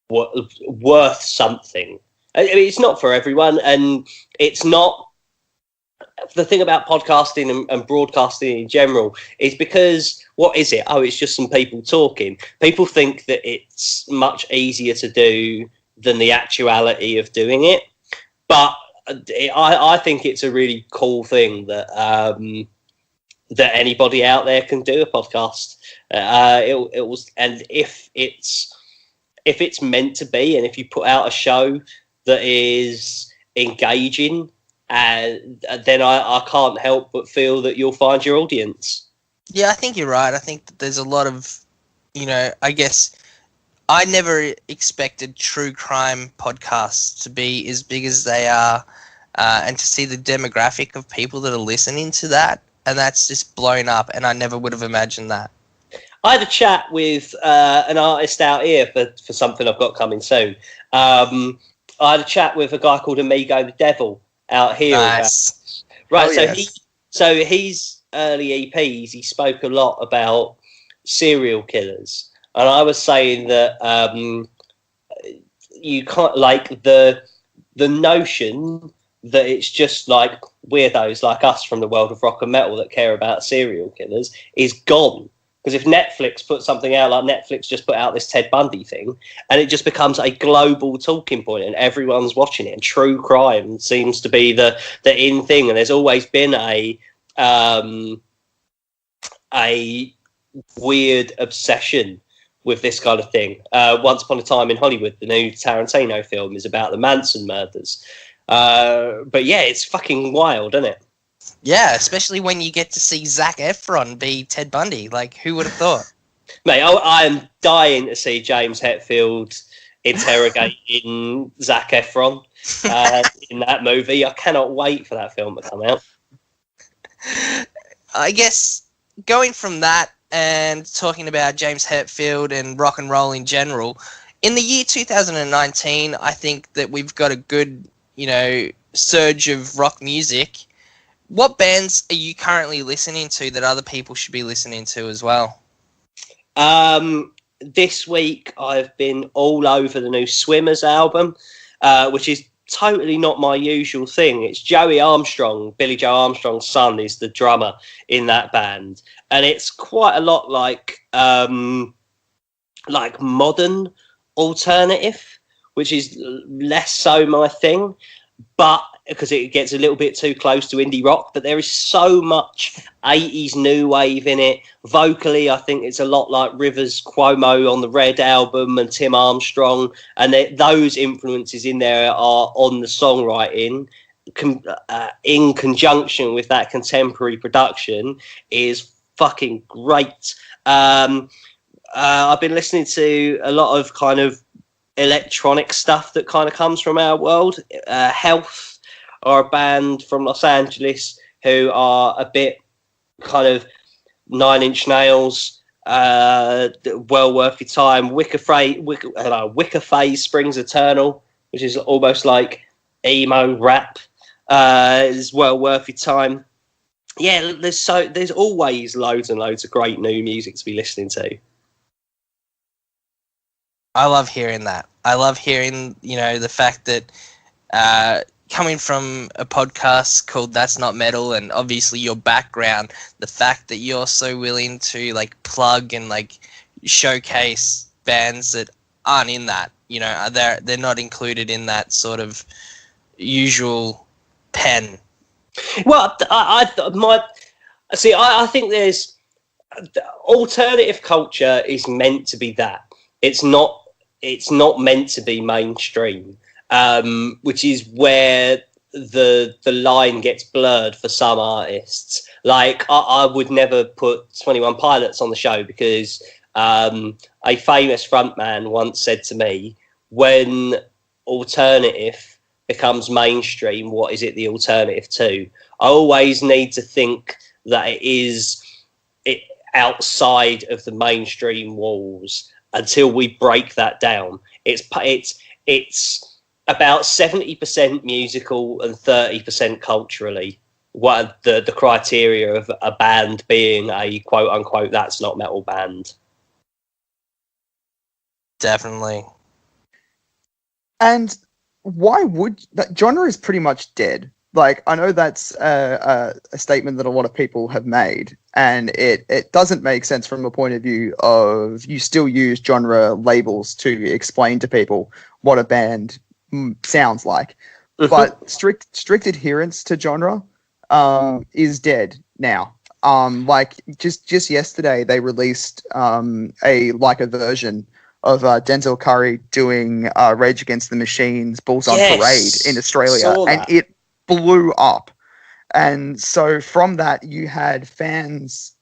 worth something. I mean, it's not for everyone, and it's not. The thing about podcasting and broadcasting in general is because, what is it? Oh, it's just some people talking. People think that it's much easier to do than the actuality of doing it. But I think it's a really cool thing that that anybody out there can do a podcast. It was, and if it's meant to be, and if you put out a show that is engaging, then I can't help but feel that you'll find your audience. Yeah, I think you're right. I think that there's a lot of, I guess I never expected true crime podcasts to be as big as they are, and to see the demographic of people that are listening to that, and that's just blown up, and I never would have imagined that. I had a chat with an artist out here for something I've got coming soon. I had a chat with a guy called Amigo the Devil out here. Nice. Right, so his early EPs, he spoke a lot about serial killers, and I was saying that you can't, like, the notion that it's just like weirdos like us from the world of rock and metal that care about serial killers is gone. Because if Netflix puts something out, like Netflix just put out this Ted Bundy thing, and it just becomes a global talking point, and everyone's watching it, and true crime seems to be the in thing, and there's always been a weird obsession with this kind of thing. Once Upon a Time in Hollywood, the new Tarantino film, is about the Manson murders. But yeah, it's fucking wild, isn't it? Yeah, especially when you get to see Zac Efron be Ted Bundy. Like, who would have thought? Mate, I'm dying to see James Hetfield interrogating Zac Efron in that movie. I cannot wait for that film to come out. I guess going from that and talking about James Hetfield and rock and roll in general, in the year 2019, I think that we've got a good, surge of rock music. What bands are you currently listening to that other people should be listening to as well? This week I've been all over the new Swimmers album, which is totally not my usual thing. It's Joey Armstrong, Billy Joe Armstrong's son, is the drummer in that band, and it's quite a lot like modern alternative, which is less so my thing, but because it gets a little bit too close to indie rock, but there is so much 80s new wave in it. Vocally, I think it's a lot like Rivers Cuomo on the Red album and Tim Armstrong, and those influences in there are on the songwriting. In conjunction with that contemporary production is fucking great. I've been listening to a lot of kind of electronic stuff that kind of comes from our world. Health are a band from Los Angeles who are a bit kind of Nine Inch Nails, well worth your time. Wicker Phase, Springs Eternal, which is almost like emo rap, is well worth your time. Yeah, there's always loads and loads of great new music to be listening to. I love hearing that. I love hearing, the fact that coming from a podcast called That's Not Metal, and obviously your background, the fact that you're so willing to plug and showcase bands that aren't in that, they're not included in that sort of usual pen. Well, I think there's alternative culture is meant to be that. It's not meant to be mainstream. Which is where the line gets blurred for some artists. I would never put 21 Pilots on the show because a famous frontman once said to me, when alternative becomes mainstream, what is it the alternative to? I always need to think that it is outside of the mainstream walls until we break that down. It's about 70% musical and 30% culturally. What are the criteria of a band being a quote unquote That's Not Metal band? Definitely. And why would that genre is pretty much dead? I know that's a statement that a lot of people have made, and it doesn't make sense from a point of view of you still use genre labels to explain to people what a band sounds like. But strict adherence to genre is dead now. Just yesterday they released a version of Denzel Curry doing Rage Against the Machine's Bulls on Parade in Australia, and it blew up. And so from that you had fans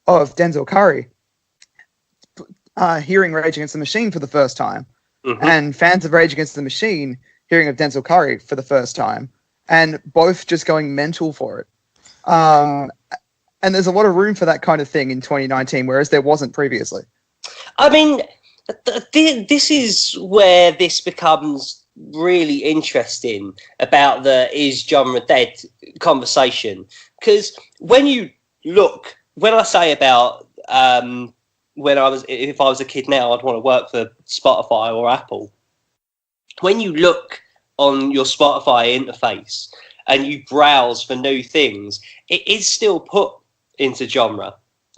of Denzel Curry hearing Rage Against the Machine for the first time, and fans of Rage Against the Machine hearing of Denzel Curry for the first time, and both just going mental for it. And there's a lot of room for that kind of thing in 2019, whereas there wasn't previously. I mean, this is where this becomes really interesting about the is genre dead conversation. Because when I say about if I was a kid now, I'd want to work for Spotify or Apple. When you look on your Spotify interface and you browse for new things, it is still put into genre.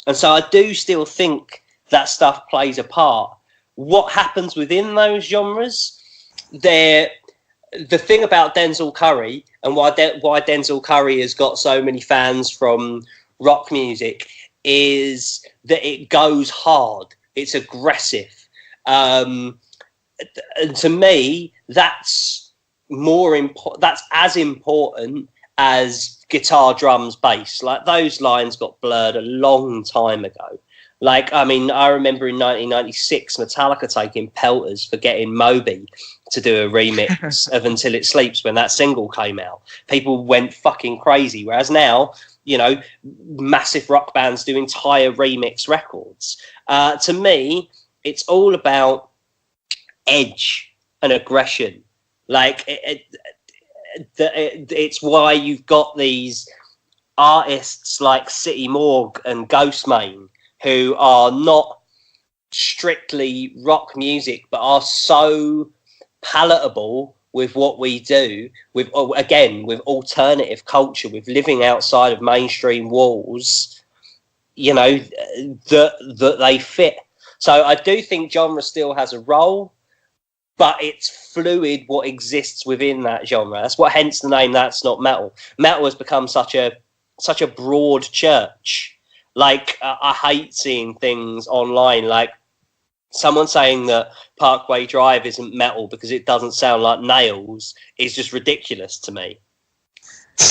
And so I do still think that stuff plays a part. What happens within those genres? The thing about Denzel Curry and why Denzel Curry has got so many fans from rock music is that it goes hard. It's aggressive. And to me, that's that's as important as guitar, drums, bass. Like, those lines got blurred a long time ago. Like, I mean, I remember in 1996, Metallica taking pelters for getting Moby to do a remix of Until It Sleeps when that single came out. People went fucking crazy. Whereas now, you know, massive rock bands do entire remix records. To me, it's all about edge and aggression. Like, it's why you've got these artists like City Morgue and Ghostmane, who are not strictly rock music, but are so palatable with what we do, with alternative culture, with living outside of mainstream walls, you know, that they fit. So I do think genre still has a role, but it's fluid what exists within that genre. That's what, hence the name That's Not Metal. Metal has become such a broad church. Like, I hate seeing things online, like someone saying that Parkway Drive isn't metal because it doesn't sound like nails is just ridiculous to me.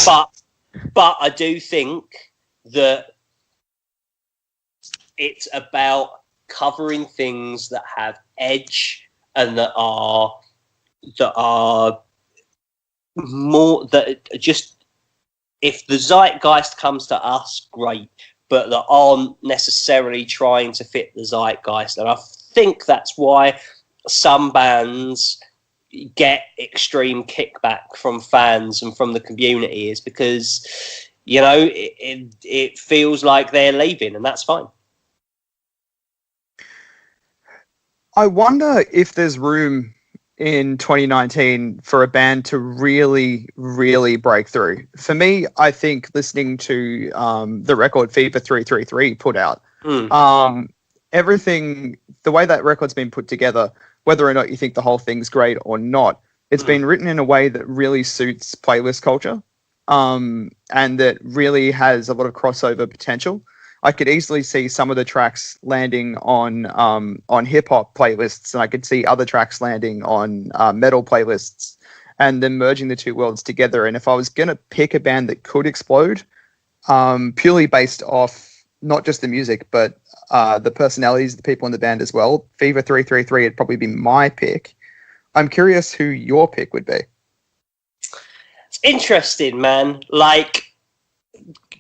But I do think that it's about covering things that have edge and that are more, that just, if the zeitgeist comes to us, great, but that aren't necessarily trying to fit the zeitgeist. And I think that's why some bands get extreme kickback from fans and from the community, is because, you know, it feels like they're leaving, and that's fine. I wonder if there's room in 2019 for a band to really, really break through. For me, I think listening to the record Fever 333 put out, everything, the way that record's been put together, whether or not you think the whole thing's great or not, it's been written in a way that really suits playlist culture, and that really has a lot of crossover potential. I could easily see some of the tracks landing on hip hop playlists, and I could see other tracks landing on metal playlists, and then merging the two worlds together. And if I was going to pick a band that could explode, purely based off not just the music, but the personalities of the people in the band as well, Fever 333 would probably be my pick. I'm curious who your pick would be. It's interesting, man. Like,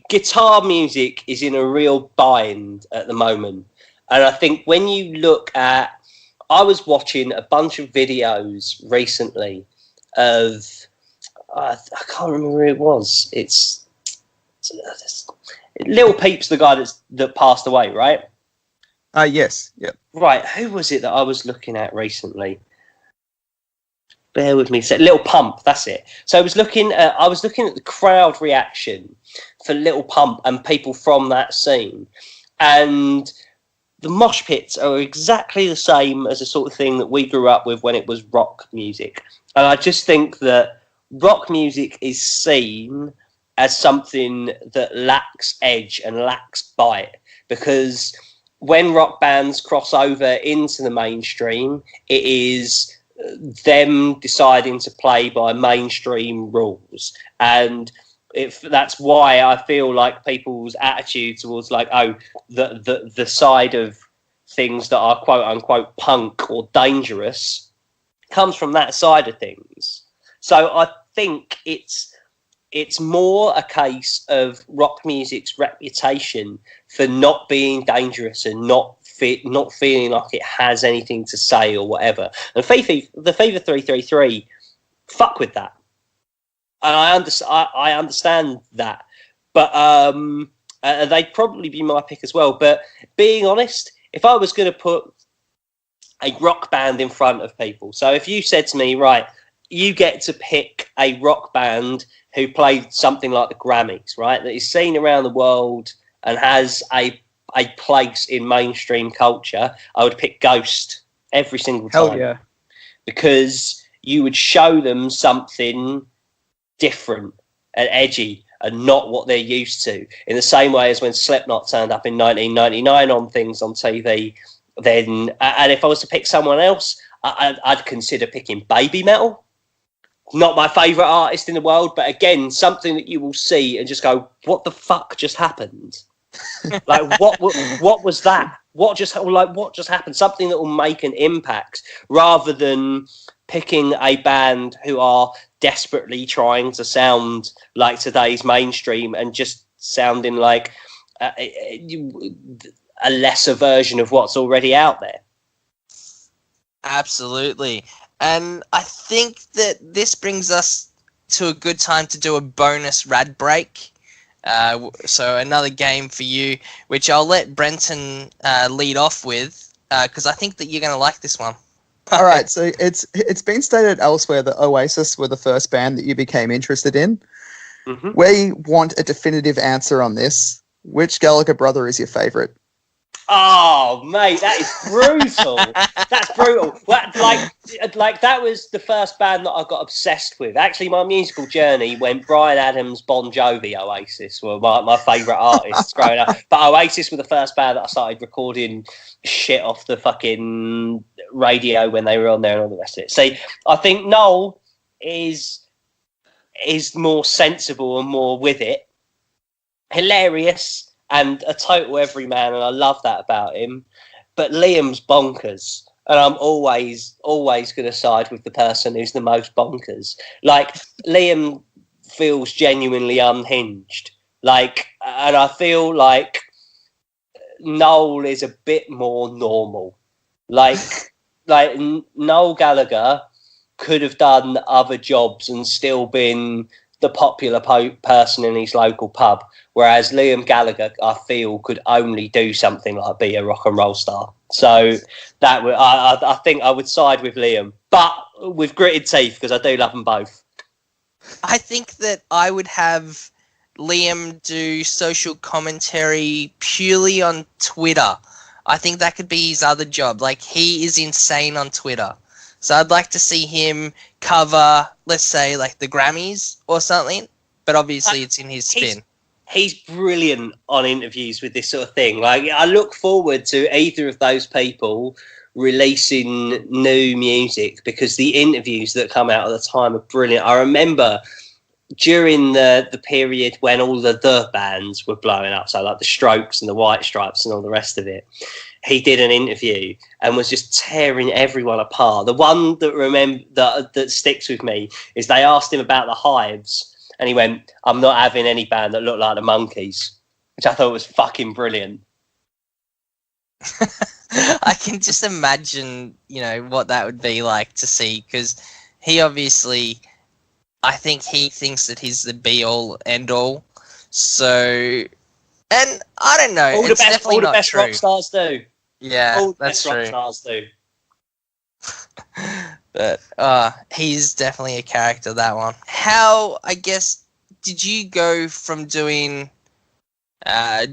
guitar music is in a real bind at the moment. And I think when you look at, I was watching a bunch of videos recently of, I can't remember who it was. It's Lil Peep's the guy that passed away, right? Yes. Yep. Right. Who was it that I was looking at recently? Bear with me. So, Lil Pump, that's it. So I was looking at the crowd reaction for Lil Pump and people from that scene, and the mosh pits are exactly the same as the sort of thing that we grew up with when it was rock music. And I just think that rock music is seen as something that lacks edge and lacks bite, because when rock bands cross over into the mainstream, it is them deciding to play by mainstream rules. And that's why I feel like people's attitude towards, like, the side of things that are quote unquote punk or dangerous comes from that side of things. So I think it's more a case of rock music's reputation for not being dangerous and not feeling like it has anything to say or whatever. And the Fever 333, fuck with that. And I understand that. But they'd probably be my pick as well. But being honest, if I was going to put a rock band in front of people, so if you said to me, right, you get to pick a rock band who played something like the Grammys, right, that is seen around the world and has a a place in mainstream culture, I would pick Ghost every single time. Hell yeah. Because you would show them something different and edgy and not what they're used to. In the same way as when Slipknot turned up in 1999 on things on TV, then, and if I was to pick someone else, I'd consider picking Baby Metal. Not my favourite artist in the world, but again, something that you will see and just go, what the fuck just happened? Like, what was that? What just happened? Something that will make an impact, rather than picking a band who are desperately trying to sound like today's mainstream and just sounding like a lesser version of what's already out there. Absolutely. And I think that this brings us to a good time to do a bonus rad break. So another game for you, which I'll let Brenton lead off with, because I think that you're going to like this one. All right, so it's been stated elsewhere that Oasis were the first band that you became interested in. Mm-hmm. We want a definitive answer on this. Which Gallagher brother is your favourite? Oh, mate, that is brutal. That's brutal. Like that was the first band that I got obsessed with. Actually, my musical journey went Bryan Adams, Bon Jovi, Oasis were my favourite artists growing up. But Oasis were the first band that I started recording shit off the fucking radio when they were on there and all the rest of it. See, I think Noel is more sensible and more with it. Hilarious. And a total everyman, and I love that about him. But Liam's bonkers, and I'm always going to side with the person who's the most bonkers. Like, Liam feels genuinely unhinged. Like, and I feel like Noel is a bit more normal. Like Noel Gallagher could have done other jobs and still been the popular person in his local pub, whereas Liam Gallagher, I feel, could only do something like be a rock and roll star. So that I think I would side with Liam, but with gritted teeth, because I do love them both. I think that I would have Liam do social commentary purely on Twitter. I think that could be his other job. Like, he is insane on Twitter. So I'd like to see him cover, let's say, like the Grammys or something. But obviously it's in his spin. He's brilliant on interviews with this sort of thing. Like, I look forward to either of those people releasing new music, because the interviews that come out at the time are brilliant. I remember during the period when all the bands were blowing up, so like the Strokes and the White Stripes and all the rest of it, he did an interview and was just tearing everyone apart. The one that sticks with me is they asked him about the Hives, and he went, "I'm not having any band that look like the Monkees," which I thought was fucking brilliant. I can just imagine, what that would be like to see, because he obviously, I think he thinks that he's the be-all, end-all. So, and I don't know. All the best rock stars do. Yeah, all the that's best true. Rock stars But do. he's definitely a character, that one. How, I guess, did you go from doing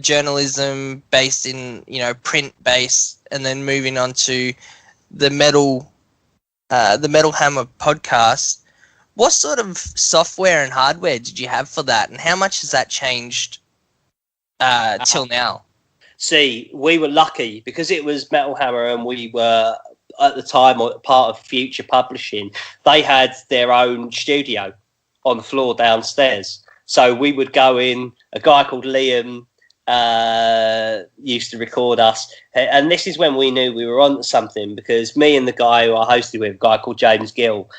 journalism based in, print based, and then moving on to the Metal Hammer podcast? What sort of software and hardware did you have for that, and how much has that changed till now? See, we were lucky because it was Metal Hammer, and we were at the time part of Future Publishing. They had their own studio on the floor downstairs, so we would go in. A guy called Liam used to record us, and this is when we knew we were on something, because me and the guy who I hosted with, a guy called James Gill,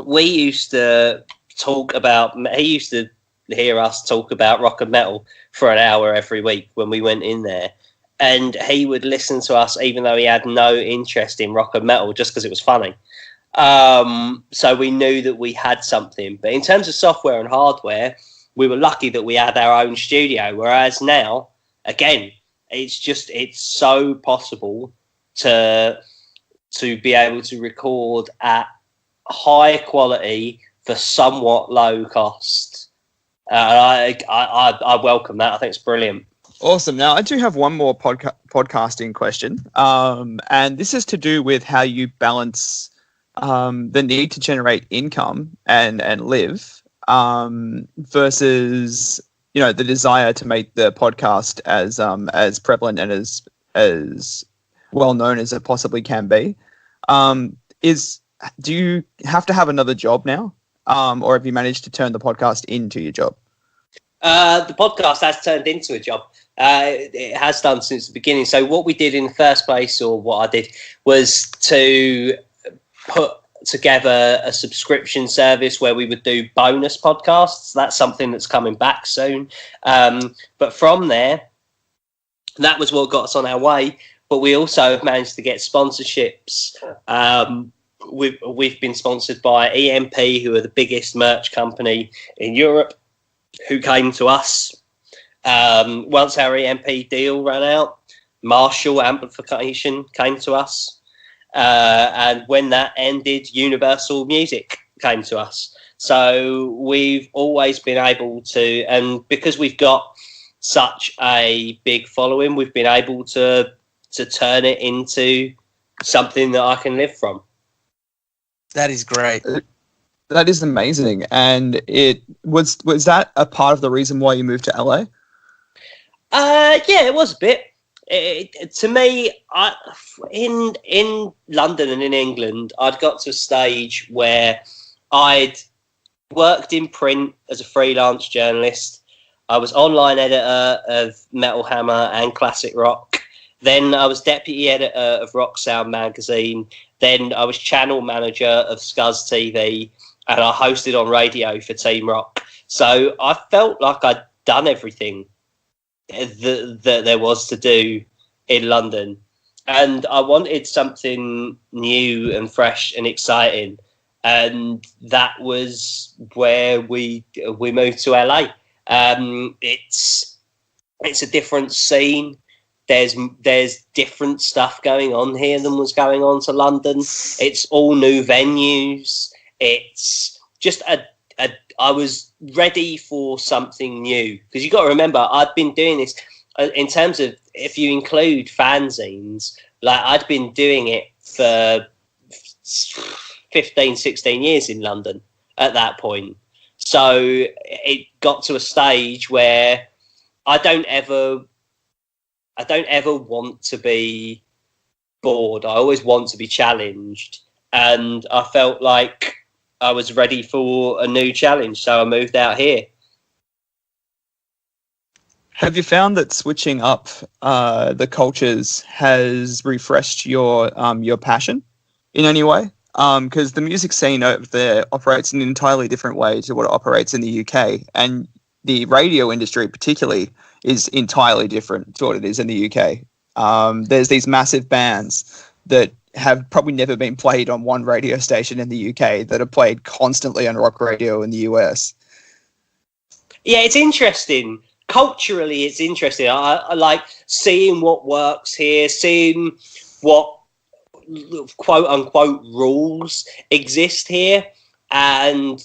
we used to talk about. He used to hear us talk about rock and metal for an hour every week when we went in there, and he would listen to us even though he had no interest in rock and metal, just because it was funny. So we knew that we had something. But in terms of software and hardware, we were lucky that we had our own studio, whereas now, again, it's so possible to be able to record at high quality for somewhat low cost. I welcome that. I think it's brilliant. Awesome. Now, I do have one more podcasting question, and this is to do with how you balance the need to generate income and live versus, you know, the desire to make the podcast as prevalent and as well known as it possibly can be. Do you have to have another job now, or have you managed to turn the podcast into your job? The podcast has turned into a job. It has done since the beginning. So what we did in the first place, or what I did, was to put together a subscription service where we would do bonus podcasts. That's something that's coming back soon. But from there, that was what got us on our way. But we also have managed to get sponsorships. We've been sponsored by EMP, who are the biggest merch company in Europe, who came to us. Once our EMP deal ran out, Marshall Amplification came to us. And when that ended, Universal Music came to us. So we've always been able to, and because we've got such a big following, we've been able to turn it into something that I can live from. That is great. That is amazing. And it was that a part of the reason why you moved to LA? Yeah, it was a bit. To me, in London and in England, I'd got to a stage where I'd worked in print as a freelance journalist. I was online editor of Metal Hammer and Classic Rock. Then I was deputy editor of Rock Sound magazine. Then I was channel manager of Scuzz TV, and I hosted on radio for Team Rock. So I felt like I'd done everything that there was to do in London, and I wanted something new and fresh and exciting, and that was where we moved to LA. It's a different scene. There's different stuff going on here than was going on to London. It's all new venues. It's just I was ready for something new, because you got to remember, I've been doing this in terms of, if you include fanzines, like I'd been doing it for 15, 16 years in London at that point. So it got to a stage where I don't ever want to be bored. I always want to be challenged. And I felt like I was ready for a new challenge, so I moved out here. Have you found that switching up the cultures has refreshed your passion in any way? Because the music scene over there operates in an entirely different way to what it operates in the UK, and the radio industry particularly is entirely different to what it is in the UK. There's these massive bands that have probably never been played on one radio station in the UK that are played constantly on rock radio in the US. Yeah, it's interesting. Culturally, it's interesting. I like seeing what works here, seeing what quote unquote rules exist here, and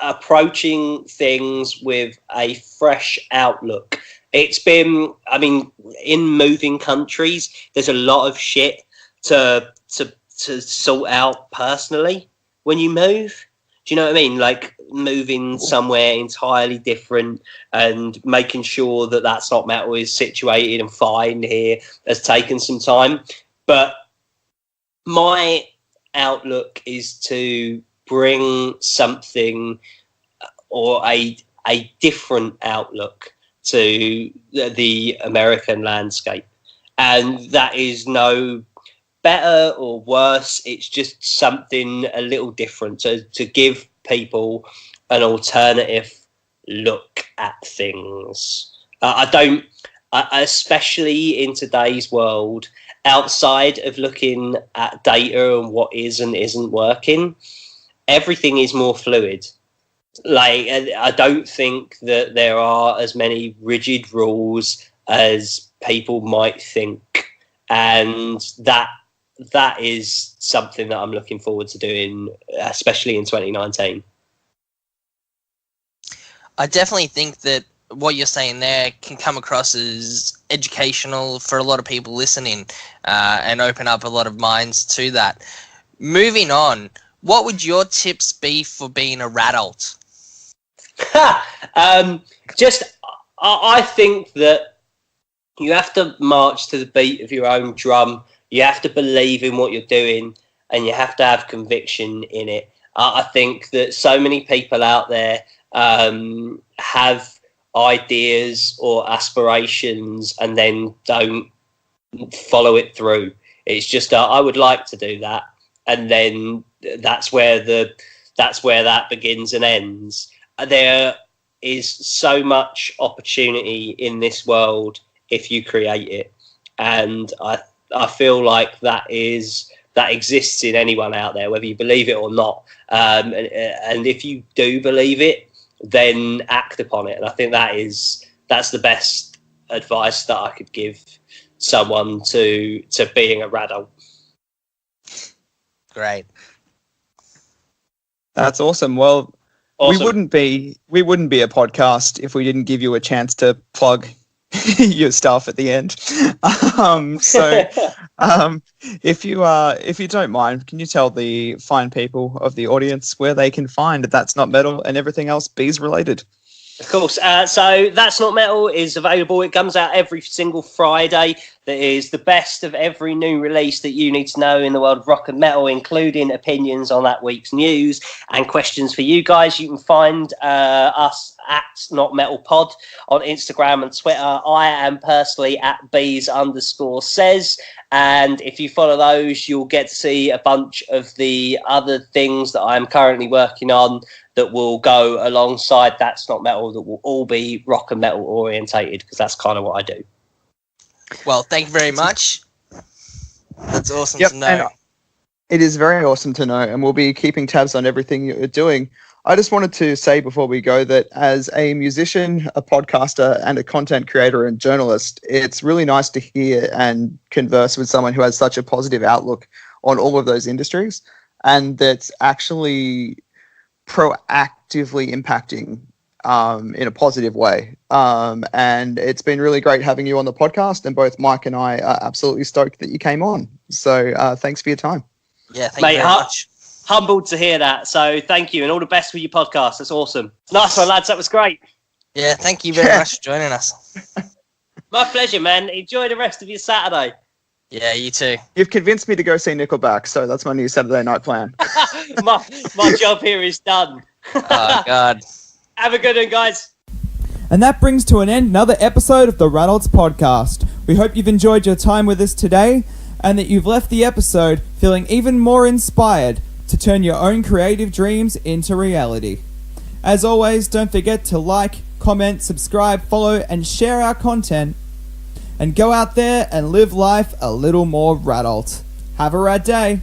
approaching things with a fresh outlook. It's been, I mean, in moving countries, there's a lot of shit to sort out personally when you move. Do you know what I mean? Like moving somewhere entirely different and making sure that that Snot Metal is situated and fine here has taken some time. But my outlook is to bring something, or a different outlook to the American landscape. And that is no better or worse. It's just something a little different to give people an alternative look at things. Especially in today's world, outside of looking at data and what is and isn't working, everything is more fluid. Like, I don't think that there are as many rigid rules as people might think, and that is something that I'm looking forward to doing, especially in 2019. I definitely think that what you're saying there can come across as educational for a lot of people listening, and open up a lot of minds to that. Moving on, what would your tips be for being a Radult? I think that you have to march to the beat of your own drum. You have to believe in what you're doing, and you have to have conviction in it. I think that so many people out there have ideas or aspirations and then don't follow it through. It's just I would like to do that, and then that's where that begins and ends. There is so much opportunity in this world if you create it, and I feel like that exists in anyone out there, whether you believe it or not. And if you do believe it, then act upon it. And I think that's the best advice that I could give someone to being a Radult. Great. That's awesome. Well, Awesome. we wouldn't be a podcast if we didn't give you a chance to plug your stuff at the end. If you don't mind, can you tell the fine people of the audience where they can find That's Not Metal and everything else Beez related? Of course. So That's Not Metal is available. It comes out every single Friday. That is the best of every new release that you need to know in the world of rock and metal, including opinions on that week's news and questions for you guys. You can find us at Not Metal Pod on Instagram and Twitter. I am personally at Beez_says. And if you follow those, you'll get to see a bunch of the other things that I'm currently working on that will go alongside That's Not Metal, that will all be rock and metal orientated, because that's kind of what I do. Well, thank you very much. That's awesome to know. And it is very awesome to know, and we'll be keeping tabs on everything you're doing. I just wanted to say before we go that as a musician, a podcaster, and a content creator and journalist, it's really nice to hear and converse with someone who has such a positive outlook on all of those industries, and that's actually proactively impacting in a positive way. And it's been really great having you on the podcast, and both Mike and I are absolutely stoked that you came on. So thanks for your time. Yeah, thank you very much. Humbled to hear that. So thank you, and all the best with your podcast. That's awesome. Nice one, lads. That was great. Yeah, thank you very much for joining us. My pleasure, man. Enjoy the rest of your Saturday. Yeah, you too. You've convinced me to go see Nickelback, so that's my new Saturday night plan. my job here is done. Oh, God. Have a good one, guys. And that brings to an end another episode of the Radults podcast. We hope you've enjoyed your time with us today, and that you've left the episode feeling even more inspired to turn your own creative dreams into reality. As always, don't forget to like, comment, subscribe, follow, and share our content. And go out there and live life a little more Radult. Have a rad day.